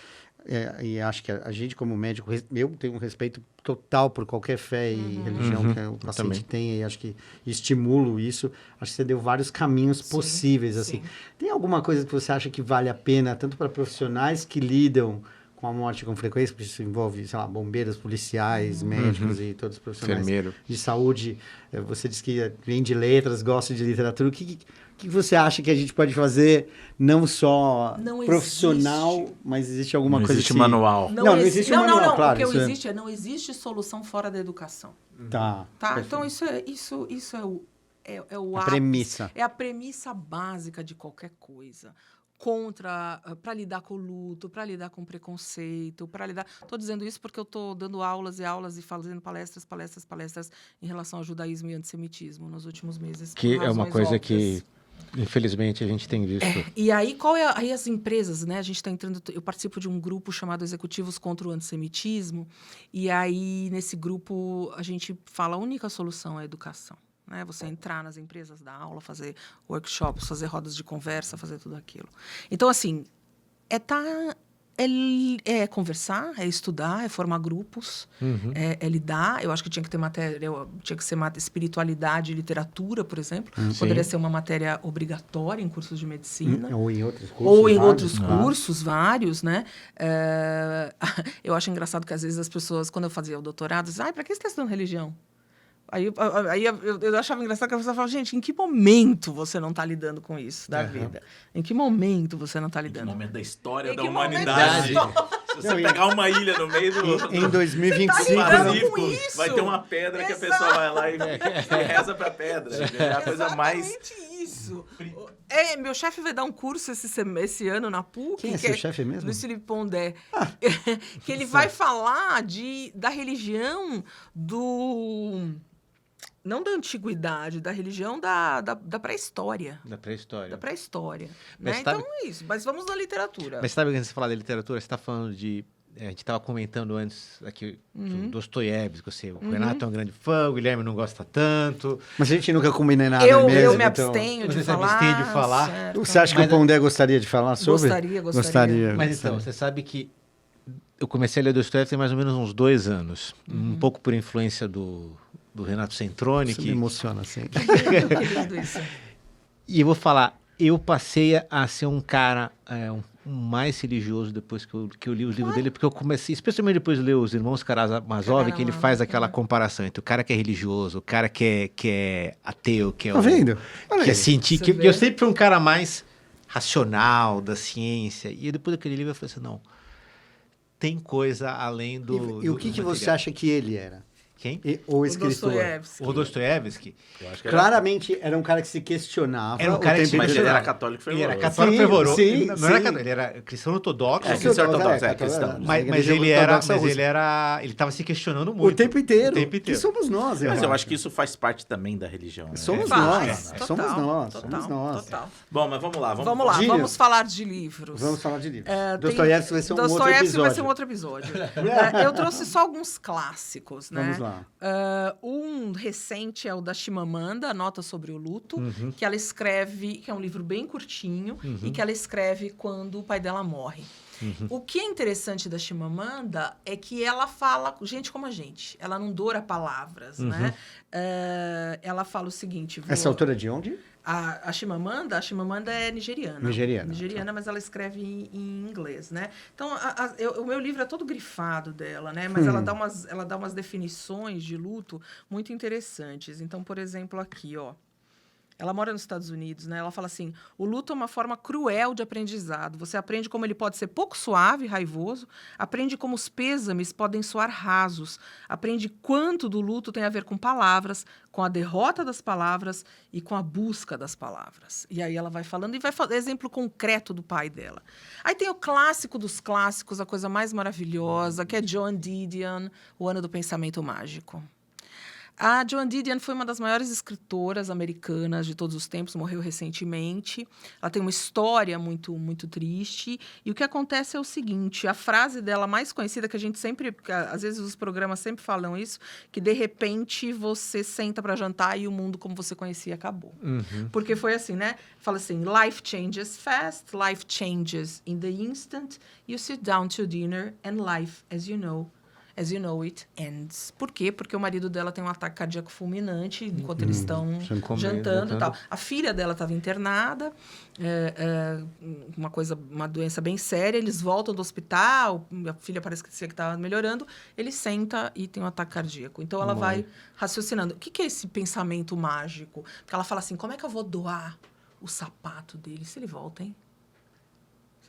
e acho que a gente, como médico, eu tenho um respeito total por qualquer fé e religião que o paciente tem, e acho que estimulo isso. Acho que você deu vários caminhos possíveis, assim. Tem alguma coisa que você acha que vale a pena, tanto para profissionais que lidam com a morte com frequência, porque isso envolve, sei lá, bombeiros, policiais, médicos e todos os profissionais de saúde. Você diz que vem de letras, gosta de literatura. O que você acha que a gente pode fazer, não só profissional, mas existe alguma coisa existe manual. Não existe manual, claro. O que não existe solução fora da educação. Tá. Então, isso é o a premissa. É a premissa básica de qualquer coisa. Para lidar com o luto, para lidar com o preconceito, para lidar... Estou dizendo isso porque eu estou dando aulas e aulas e fazendo palestras em relação ao judaísmo e antissemitismo nos últimos meses. Que é uma coisa óbvias. Infelizmente, a gente tem visto. E aí, aí as empresas, né? A gente está entrando... Eu participo de um grupo chamado Executivos contra o Antissemitismo. E aí, nesse grupo, a gente fala a única solução é a educação. Né? Você entrar nas empresas, dar aula, fazer workshops, fazer rodas de conversa, fazer tudo aquilo. Então, assim, é conversar, é estudar, é formar grupos, é lidar. Eu acho que tinha que ter matéria, tinha que ser espiritualidade e literatura, por exemplo. Poderia ser uma matéria obrigatória em cursos de medicina. Ou em outros cursos. Ou em outros cursos, vários, né? Eu acho engraçado que, às vezes, as pessoas, quando eu fazia o doutorado, diziam, para que você está estudando religião? Aí eu achava engraçado que a pessoa falava, gente, em que momento você não está lidando com isso da vida? Em que momento você não está lidando? Em que momento da história da humanidade? Se você pegar uma ilha no meio do... Em 2025, Pacífico, vai ter uma pedra que a pessoa vai lá e reza pra pedra. É a coisa mais... Exatamente isso. Meu chefe vai dar um curso esse ano na PUC. Quem é seu chefe mesmo? Luiz Felipe Pondé. Que ele vai falar da religião não da antiguidade, da religião da pré-história. Da pré-história. Da pré-história. Mas né? Então é isso. Mas vamos na literatura. Mas sabe quando você fala da literatura, você está falando de... A gente estava comentando antes aqui do Dostoiévski. O Renato é um grande fã, o Guilherme não gosta tanto. Mas a gente nunca combina nada eu mesmo. Eu me abstenho de falar. Certo. Você acha que o Pondé gostaria de falar sobre? Gostaria. Mas então, você sabe que eu comecei a ler Dostoiévski tem mais ou menos uns 2 anos. Um pouco por influência do Renato Centroni. Isso me emociona, assim. Que lindo isso. E eu vou falar, eu passei a ser um cara mais religioso depois que eu li os livros dele, porque eu comecei, especialmente depois de ler os Irmãos Karamazov, que ele faz aquela comparação entre o cara que é religioso, o cara que é ateu, que é vendo? Que é científico. Eu sempre fui um cara mais racional, da ciência. E depois daquele livro eu falei assim, não, tem coisa além do... E o que você acha que ele era? Quem? O escritor. O Dostoiévski. Claramente era um cara que se questionava. Era um cara mas ele era católico fervoroso. Ele era católico fervoroso. Sim, não era católico, ele era cristão ortodoxo. Cristão ortodoxo, cristão. Mas ele estava se questionando muito. O tempo inteiro. Que somos nós. Mas eu acho que isso faz parte também da religião. Né? Somos nós. Total. Bom, mas vamos lá. Vamos falar de livros. Dostoiévski vai ser um outro episódio. Eu trouxe só alguns clássicos, né? Vamos lá. Um recente é o da Chimamanda, Nota sobre o Luto, que ela escreve, que é um livro bem curtinho, e que ela escreve quando o pai dela morre. O que é interessante da Chimamanda é que ela fala gente como a gente. Ela não doura palavras, né? Ela fala o seguinte... Essa autora de onde? A Chimamanda é nigeriana. Nigeriana, mas ela escreve em inglês, né? Então, o meu livro é todo grifado dela, né? Mas ela dá umas definições de luto muito interessantes. Então, por exemplo, aqui, ó. Ela mora nos Estados Unidos, né? Ela fala assim, o luto é uma forma cruel de aprendizado. Você aprende como ele pode ser pouco suave e raivoso, aprende como os pêsames podem soar rasos, aprende quanto do luto tem a ver com palavras, com a derrota das palavras e com a busca das palavras. E aí ela vai falando e vai fazer exemplo concreto do pai dela. Aí tem o clássico dos clássicos, a coisa mais maravilhosa, que é Joan Didion, O Ano do Pensamento Mágico. A Joan Didion foi uma das maiores escritoras americanas de todos os tempos, morreu recentemente. Ela tem uma história muito, muito triste. E o que acontece é o seguinte, a frase dela mais conhecida, que a gente sempre, às vezes os programas sempre falam isso, que de repente você senta para jantar e o mundo como você conhecia acabou. Porque foi assim, né? Fala assim, life changes fast, life changes in the instant, you sit down to dinner and life, as you know it, ends. Por quê? Porque o marido dela tem um ataque cardíaco fulminante enquanto eles estão jantando e tal. A filha dela estava internada, uma doença bem séria. Eles voltam do hospital, a filha parece que estava melhorando. Ele senta e tem um ataque cardíaco. Então, ela vai raciocinando. O que é esse pensamento mágico? Porque ela fala assim, como é que eu vou doar o sapato dele? Se ele volta, hein?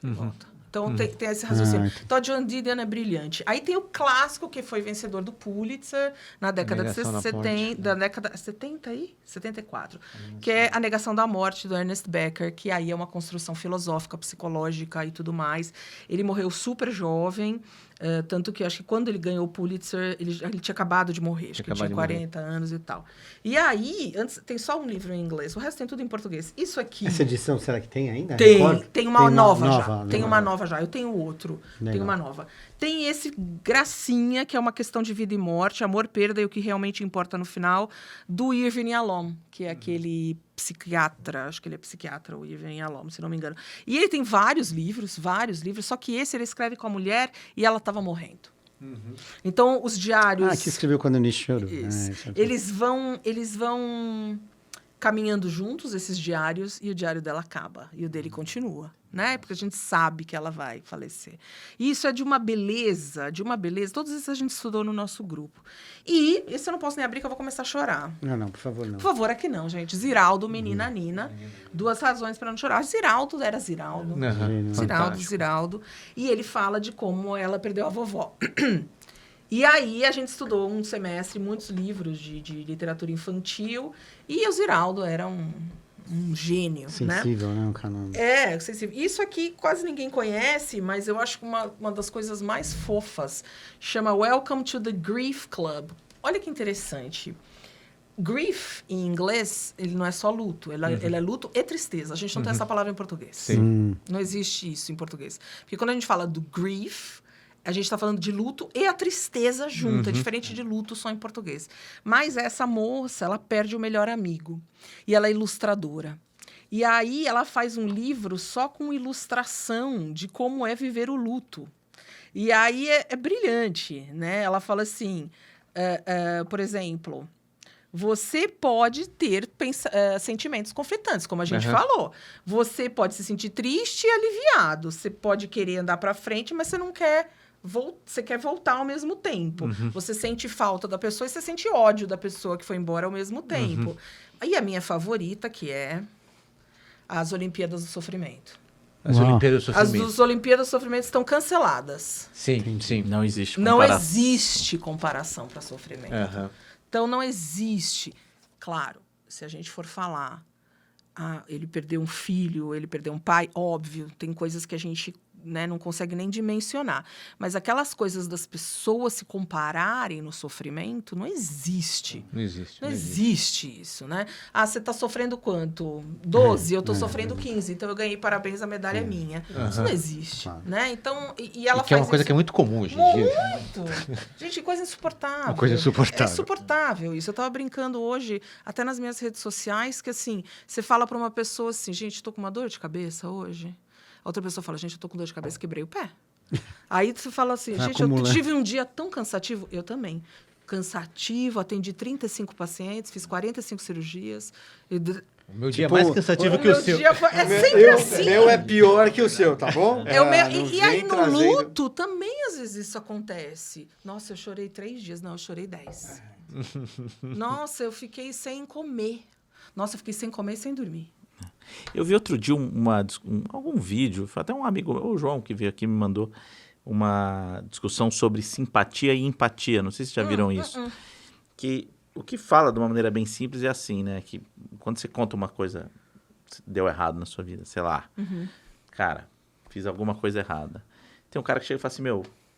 Se ele volta. Então, tem esse raciocínio. Então, a Joan Didion é brilhante. Aí tem o clássico, que foi vencedor do Pulitzer, na década de 74, que é A Negação da Morte, do Ernest Becker, que aí é uma construção filosófica, psicológica e tudo mais. Ele morreu super jovem, Tanto que acho que quando ele ganhou o Pulitzer, ele tinha acabado de morrer, acho que ele tinha 40 anos e tal. E aí, antes, tem só um livro em inglês, o resto tem tudo em português. Isso aqui... Essa edição, será que tem ainda? Tem uma nova já. Tem uma nova já. Eu tenho outro. Legal. Tem uma nova. Tem esse gracinha, que é uma questão de vida e morte, amor, perda e o que realmente importa no final, do Irving Yalom, que é aquele psiquiatra, acho que ele é psiquiatra, o Irving Yalom, se não me engano. E ele tem vários livros, só que esse ele escreve com a mulher e ela estava morrendo. Então, os diários... que escreveu quando o Nietzsche chorou. Eles vão caminhando juntos, esses diários, e o diário dela acaba, e o dele continua, né? Porque a gente sabe que ela vai falecer. E isso é de uma beleza, todos esses a gente estudou no nosso grupo. E esse eu não posso nem abrir, que eu vou começar a chorar. Não, por favor, não. Por favor, aqui não, gente. Ziraldo, Menina Nina. 2 razões para não chorar. Ziraldo era Ziraldo. Ziraldo. E ele fala de como ela perdeu a vovó. E aí, a gente estudou um semestre, muitos livros de literatura infantil, e o Ziraldo era um gênio, sensível, né? Um canal. Sensível. Isso aqui quase ninguém conhece, mas eu acho que uma das coisas mais fofas chama Welcome to the Grief Club. Olha que interessante. Grief, em inglês, ele não é só luto, ele é luto e tristeza. A gente não tem essa palavra em português. Sim. Não existe isso em português. Porque quando a gente fala do grief, a gente está falando de luto e a tristeza junto. É diferente de luto só em português. Mas essa moça, ela perde o melhor amigo. E ela é ilustradora. E aí ela faz um livro só com ilustração de como é viver o luto. E aí é brilhante, né? Ela fala assim, por exemplo... Você pode ter sentimentos conflitantes, como a gente falou. Você pode se sentir triste e aliviado. Você pode querer andar para frente, mas você não quer... Você quer voltar ao mesmo tempo. Você sente falta da pessoa e você sente ódio da pessoa que foi embora ao mesmo tempo. E a minha favorita, que é as Olimpíadas do Sofrimento. As Olimpíadas do Sofrimento. As Olimpíadas do Sofrimento estão canceladas. Sim. Não existe comparação. Não existe comparação para sofrimento. Então, não existe. Claro, se a gente for falar, ele perdeu um filho, ele perdeu um pai, óbvio, tem coisas que a gente não consegue nem dimensionar. Mas aquelas coisas das pessoas se compararem no sofrimento, não existe. Não existe isso, né? Você está sofrendo quanto? 12, eu estou sofrendo 15, então eu ganhei parabéns, a medalha é minha. Isso não existe, né? Então, e ela faz que é uma coisa que é muito comum hoje em dia. Muito! Gente, coisa insuportável. Uma coisa insuportável. É insuportável isso. Eu estava brincando hoje, até nas minhas redes sociais, que assim, você fala para uma pessoa assim, gente, estou com uma dor de cabeça hoje. A outra pessoa fala, gente, eu tô com dor de cabeça, quebrei o pé. Aí você fala assim, gente, eu tive um dia tão cansativo. Eu também. Cansativo, atendi 35 pacientes, fiz 45 cirurgias. O meu dia é mais cansativo que o seu. Sempre assim. O meu é pior que o seu, tá bom? E aí, no luto, também às vezes isso acontece. Nossa, eu chorei 3 dias. Não, eu chorei 10. Nossa, eu fiquei sem comer. Nossa, eu fiquei sem comer e sem dormir. Eu vi outro dia algum vídeo, até um amigo, o João, que veio aqui, me mandou uma discussão sobre simpatia e empatia. Não sei se já viram isso. Que o que fala de uma maneira bem simples é assim, né? Que quando você conta uma coisa deu errado na sua vida, sei lá. Cara, fiz alguma coisa errada. Tem um cara que chega e fala assim,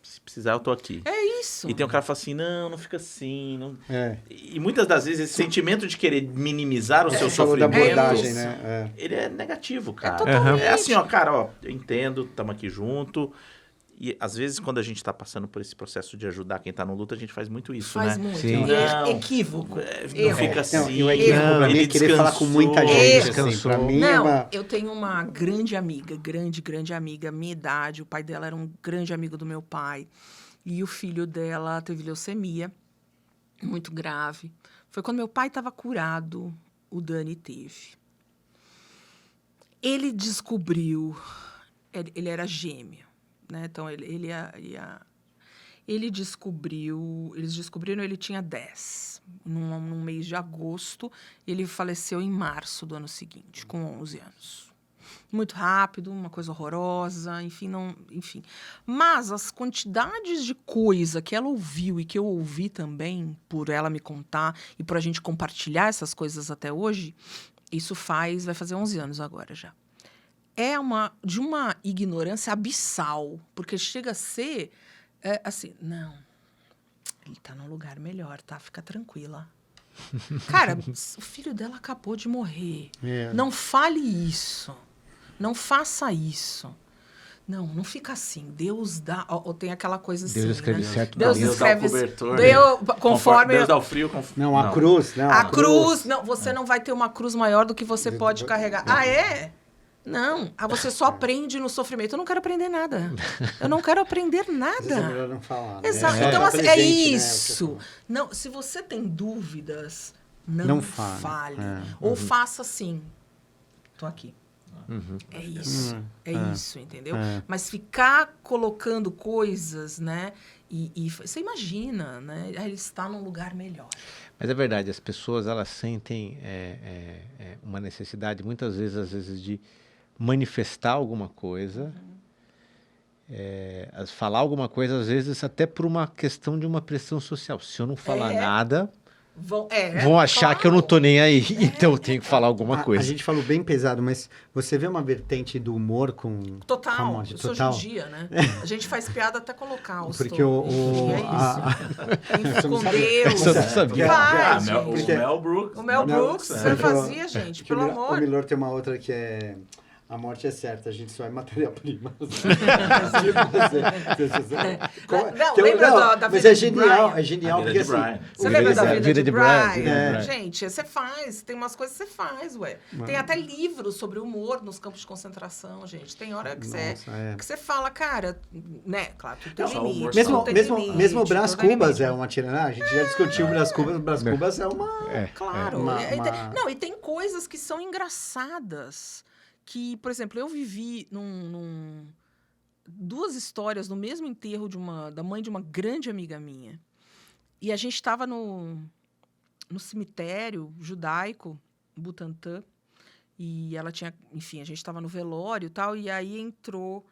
se precisar, eu tô aqui. É isso. E tem um cara que fala assim, não fica assim. Não... E muitas das vezes esse sentimento de querer minimizar o seu sofrimento, da abordagem, né? Ele é negativo, cara. É assim, cara, eu entendo, estamos aqui junto. E às vezes, quando a gente está passando por esse processo de ajudar quem está no luto, a gente faz muito isso, faz né? muito. Sim. É equívoco. Não fica assim. E o equívoco pra mim é querer falar com muita gente. Assim, pra mim eu tenho uma grande amiga, grande amiga, minha idade. O pai dela era um grande amigo do meu pai. E o filho dela teve leucemia, muito grave. Foi quando meu pai estava curado, o Dani teve. Ele descobriu, ele era gêmeo, né? Então, eles descobriram, ele tinha 10, num mês de agosto, e ele faleceu em março do ano seguinte, com 11 anos. Muito rápido, uma coisa horrorosa, enfim. Mas as quantidades de coisa que ela ouviu e que eu ouvi também, por ela me contar e por a gente compartilhar essas coisas até hoje, isso vai fazer 11 anos agora já. É de uma ignorância abissal, porque chega a ser assim, não, ele tá num lugar melhor, tá? Fica tranquila. Cara, o filho dela acabou de morrer. Não fale isso. Não faça isso. Não fica assim. Deus dá... Ou tem aquela coisa assim, Deus escreve né? certo. Deus Deus escreve... dá o cobertor. Conforme... Deus dá o frio. Não, a cruz. Não, A cruz... Não, você não vai ter uma cruz maior do que você pode carregar. Ah, é? Não. Você só aprende no sofrimento. Eu não quero aprender nada. Eu não quero aprender Às vezes é nada. melhor não falar. Né? Exato. Então, assim, é isso. Não, se você tem dúvidas, não fale. Ou faça assim. Tô aqui. É isso. É isso, entendeu? Mas ficar colocando coisas, né? E você imagina, né? Ele está num lugar melhor. Mas é verdade, as pessoas, elas sentem uma necessidade, muitas vezes, às vezes, de manifestar alguma coisa, falar alguma coisa, às vezes, até por uma questão de uma pressão social. Se eu não falar nada... Vão achar que eu não tô nem aí, então eu tenho que falar alguma coisa. A gente falou bem pesado, mas você vê uma vertente do humor com Total, com a morte? isso Total. hoje em dia, né? A gente faz piada até colocar os Porque é isso. Com Deus. Eu não sabia. Faz, O gente. Mel Brooks. O Mel Brooks, você fazia, gente, pelo O amor. Milor tem uma outra que é... A morte é certa, a gente só é matéria-prima. Lembra da mas vida é de genial, Brian? é genial, A vida porque de assim... Brian. Você lembra da vida de Brian? Brian. Gente, você faz. Tem umas coisas que você faz, ué. Tem até livros sobre humor nos campos de concentração, gente. Tem hora que você fala, cara, né? Claro, tudo tem limite. Mesmo o Brás Cubas é uma tiranagem. A gente já discutiu o Brás Cubas. O Brás Cubas é uma... Claro. Não, e tem coisas que são engraçadas. Que, por exemplo, eu vivi duas histórias no mesmo enterro da mãe de uma grande amiga minha. E a gente estava no cemitério judaico, Butantã, e ela tinha... Enfim, a gente estava no velório e tal, e aí entrou...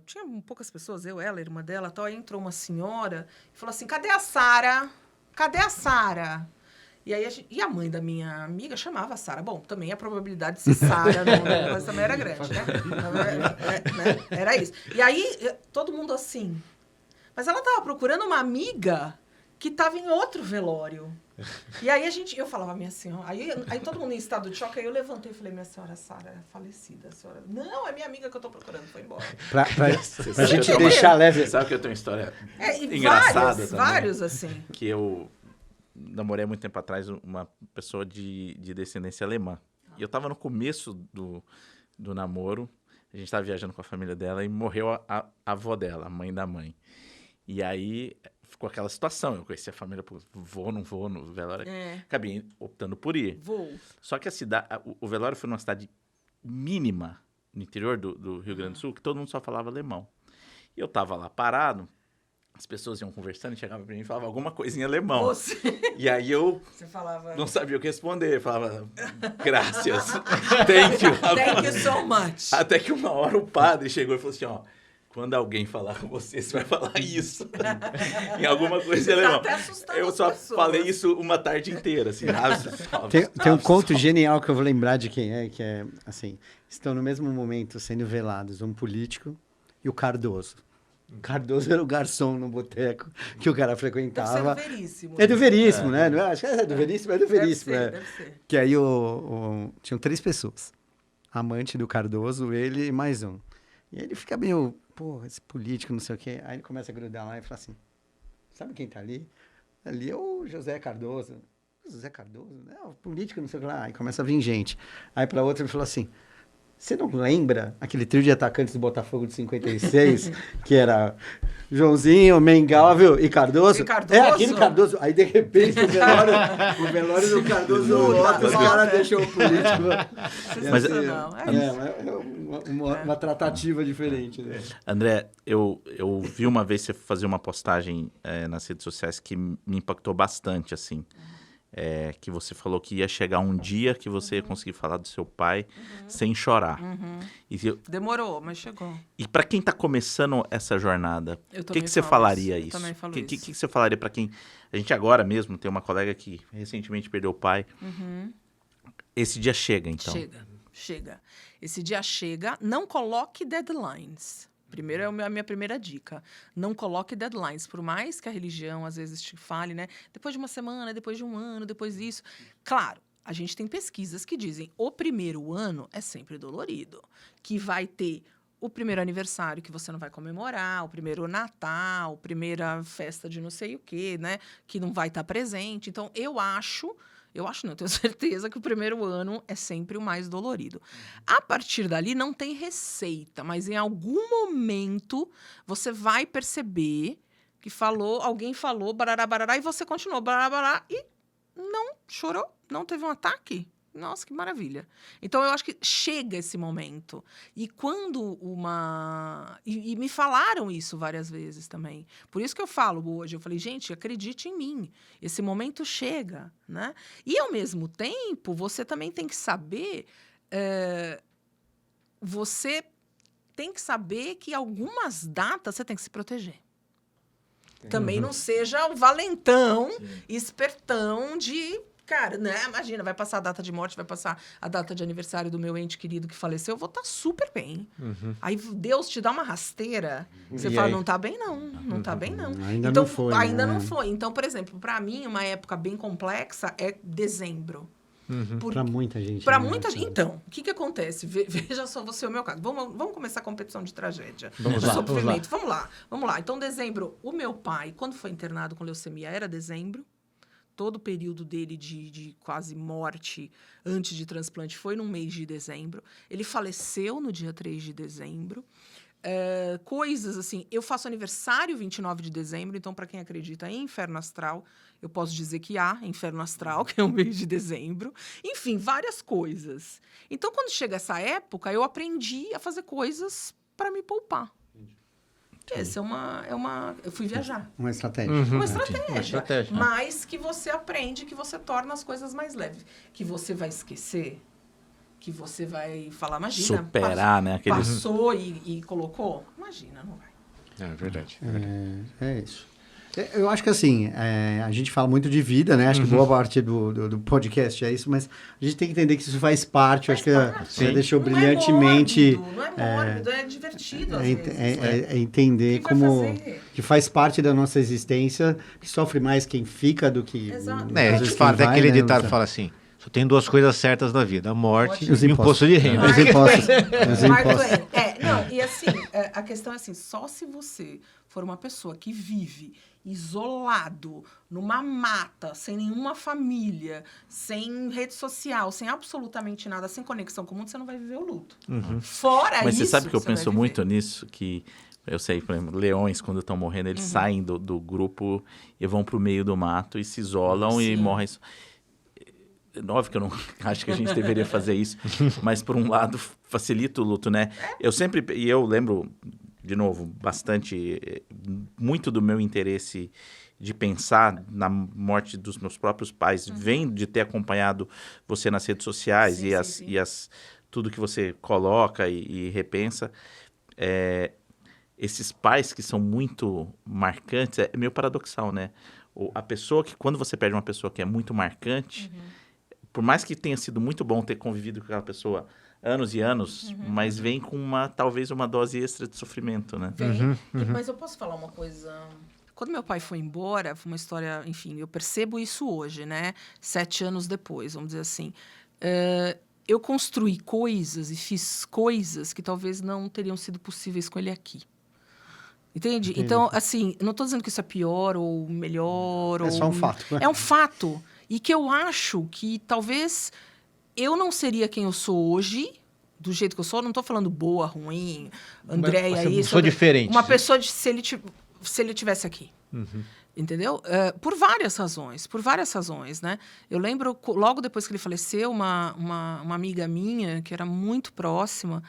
tinha poucas pessoas, ela, a irmã dela, tal, aí entrou uma senhora e falou assim, cadê a Sara? Cadê a Sara? E aí a mãe da minha amiga chamava a Sara. Bom, também a probabilidade de ser Sara, mas também era grande, né? Era isso. E aí, todo mundo assim. Mas ela estava procurando uma amiga que estava em outro velório. E aí eu falava, minha senhora... Aí todo mundo em estado de choque, aí eu levantei e falei, minha senhora, Sara é falecida. A senhora... Não, é minha amiga que eu estou procurando, foi embora. Pra gente deixar leve... Sabe que eu tenho uma história engraçada vários, assim. Que eu... namorei há muito tempo atrás uma pessoa de descendência alemã. E eu estava no começo do namoro, a gente estava viajando com a família dela e morreu a avó dela, a mãe da mãe. E aí ficou aquela situação, eu conheci a família, vou, não vou, no velório. Acabei optando por ir. Vou. Só que o velório foi numa cidade mínima, no interior do Rio Grande do Sul, que todo mundo só falava alemão. E eu estava lá parado, as pessoas iam conversando e chegavam pra mim e falavam alguma coisa em alemão. E aí Você falava... não sabia o que responder. Eu falava, graças, thank you. Thank you so much. Até que uma hora o padre chegou e falou assim, ó, quando alguém falar com você vai falar isso. Em alguma coisa em alemão. Tá até assustando eu as só pessoas. Falei isso uma tarde inteira, assim. Tem um conto genial que eu vou lembrar de quem é, que é, assim, estão no mesmo momento sendo velados um político e o Cardoso. Cardoso era o garçom no boteco que o cara frequentava. Deve ser do Veríssimo. É do Veríssimo, né? Não é? Acho que é do Veríssimo, Deve ser. Que aí tinham 3 pessoas. Amante do Cardoso, ele e mais um. E aí ele fica meio, esse político, não sei o quê. Aí ele começa a grudar lá e fala assim, sabe quem tá ali? Ali é o José Cardoso. José Cardoso? É o político, não sei o que lá. Aí começa a vir gente. Aí pra outra ele falou assim, você não lembra aquele trio de atacantes do Botafogo de 56, que era Joãozinho, Mengável e Cardoso? É aquele Cardoso. Aí, de repente, o velório do Cardoso lota, os caras deixam o político. Mas, uma tratativa diferente. Né? André, eu vi uma vez você fazer uma postagem nas redes sociais que me impactou bastante, assim. Que você falou que ia chegar um dia que você ia conseguir falar do seu pai sem chorar. Demorou, mas chegou. E para quem está começando essa jornada, o que você falaria isso? O que você falaria para quem... A gente agora mesmo tem uma colega que recentemente perdeu o pai. Esse dia chega, então. Chega. Esse dia chega. Não coloque deadlines. Primeiro, a minha primeira dica. Não coloque deadlines. Por mais que a religião, às vezes, te fale, né? Depois de uma semana, depois de um ano, depois disso. Claro, a gente tem pesquisas que dizem o primeiro ano é sempre dolorido. Que vai ter o primeiro aniversário que você não vai comemorar, o primeiro Natal, a primeira festa de não sei o quê, né? Que não vai estar presente. Então, eu não, tenho certeza que o primeiro ano é sempre o mais dolorido. A partir dali, não tem receita, mas em algum momento você vai perceber que alguém falou, barará, barará, e você continuou, barará, barará, e não chorou, não teve um ataque. Nossa, que maravilha. Então, eu acho que chega esse momento. E quando E me falaram isso várias vezes também. Por isso que eu falo hoje. Eu falei, gente, acredite em mim. Esse momento chega, né? E, ao mesmo tempo, você também tem que saber... você tem que saber que algumas datas você tem que se proteger. Também não seja o valentão, espertão de... Cara, né? Imagina, vai passar a data de morte, vai passar a data de aniversário do meu ente querido que faleceu, eu vou estar super bem. Aí Deus te dá uma rasteira, você fala, não tá bem não, não tá bem não. Ainda então, não foi. Ainda né? não foi. Então, por exemplo, para mim, uma época bem complexa é dezembro. Para muita gente. Para né? muita gente. Então, o que acontece? Veja só você o meu caso. Vamos começar a competição de tragédia. Vamos lá. Vamos lá. Então, dezembro, o meu pai, quando foi internado com leucemia, era dezembro. Todo o período dele de quase morte antes de transplante foi no mês de dezembro. Ele faleceu no dia 3 de dezembro. Coisas assim... Eu faço aniversário 29 de dezembro, então, para quem acredita em inferno astral, eu posso dizer que há inferno astral, que é o mês de dezembro. Enfim, várias coisas. Então, quando chega essa época, eu aprendi a fazer coisas para me poupar. Essa eu fui viajar. Uma estratégia. Uma estratégia. estratégia. Mas que você aprende, que você torna as coisas mais leves. Que você vai esquecer, que você vai falar, imagina. Superar, né? Passou e colocou? Imagina, não vai. É verdade. É isso. Eu acho que assim, a gente fala muito de vida, né? Acho que boa parte do podcast é isso, mas a gente tem que entender que isso faz parte. Acho que você deixou brilhantemente. Não é mórbido, é divertido às vezes. Entender que faz parte da nossa existência, que sofre mais quem fica do que. Exato. A gente fala, tem aquele ditado que fala assim: só tem duas coisas certas na vida, a morte e o imposto de renda. Os impostos. E assim, a questão é assim, só se você for uma pessoa que vive isolado, numa mata, sem nenhuma família, sem rede social, sem absolutamente nada, sem conexão com o mundo, você não vai viver o luto. Fora isso... Mas você sabe que eu penso vai muito nisso, que eu sei, por exemplo, leões, quando estão morrendo, eles saem do grupo e vão para o meio do mato e se isolam e morrem. Óbvio que eu não acho que a gente deveria fazer isso, mas, por um lado, facilita o luto, né? Eu lembro, de novo, muito do meu interesse de pensar na morte dos meus próprios pais, vem de ter acompanhado você nas redes sociais e tudo que você coloca e repensa. Esses pais que são muito marcantes, é meio paradoxal, né? A pessoa que, quando você perde uma pessoa que é muito marcante, por mais que tenha sido muito bom ter convivido com aquela pessoa anos e anos, mas vem com talvez uma dose extra de sofrimento, né? Mas eu posso falar uma coisa... Quando meu pai foi embora, foi uma história... Enfim, eu percebo isso hoje, né? 7 anos depois, vamos dizer assim. Eu construí coisas e fiz coisas que talvez não teriam sido possíveis com ele aqui. Entende? Então, assim, não estou dizendo que isso é pior ou melhor. É só um fato. É um fato. E que eu acho que talvez eu não seria quem eu sou hoje, do jeito que eu sou. Não estou falando boa, ruim, Andréia, isso. Sou diferente. Uma pessoa, se ele tivesse aqui. Entendeu? Por várias razões, né? Eu lembro, logo depois que ele faleceu, uma amiga minha, que era muito próxima,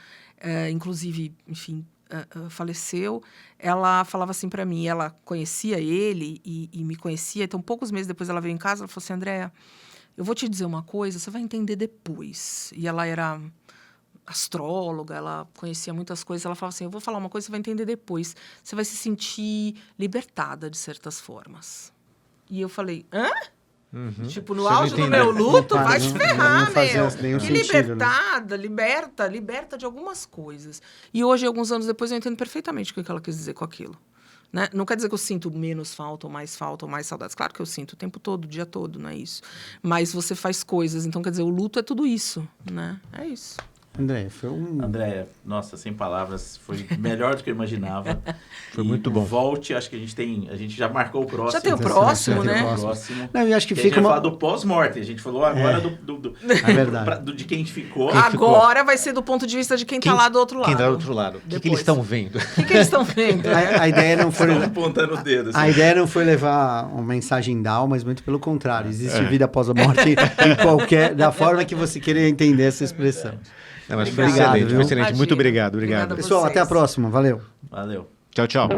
inclusive, enfim... faleceu, ela falava assim para mim, ela conhecia ele e me conhecia, então poucos meses depois ela veio em casa, ela falou assim, Andréia, eu vou te dizer uma coisa, você vai entender depois. E ela era astróloga, ela conhecia muitas coisas, ela falava assim, eu vou falar uma coisa, você vai entender depois, você vai se sentir libertada de certas formas. E eu falei, hã? Tipo, no Você não auge do entendeu. meu luto, Não, vai não- te ferrar, não fazia meu. nenhum Que sentido, né? liberta de algumas coisas. E hoje, alguns anos depois, eu entendo perfeitamente o que ela quis dizer com aquilo. Né? Não quer dizer que eu sinto menos falta, ou mais saudades. Claro que eu sinto o tempo todo, o dia todo, não é isso. Mas você faz coisas, então quer dizer, o luto é tudo isso, né? É isso. André, foi André, nossa, sem palavras, foi melhor do que eu imaginava. Foi muito bom. Volte, acho que a gente já marcou o próximo. Já tem o próximo, já tem né? o Próximo. Não, eu acho que E a gente fica vai uma... falar do pós-morte. A gente falou agora É verdade. de quem ficou. Agora vai ser do ponto de vista de quem tá lá do outro lado. Quem tá do outro lado? O que Depois. eles estão vendo? O que eles estão vendo? A ideia não foi... Estão apontando o dedo. A assim. ideia não foi levar uma mensagem down, mas muito pelo contrário. Existe vida após a morte em qualquer... Da forma que você queria entender essa expressão. Não, mas foi Obrigado, excelente, viu? foi excelente. Muito Imagina. obrigado. Obrigada a Pessoal, vocês. até a próxima. Valeu. Valeu. Tchau, tchau.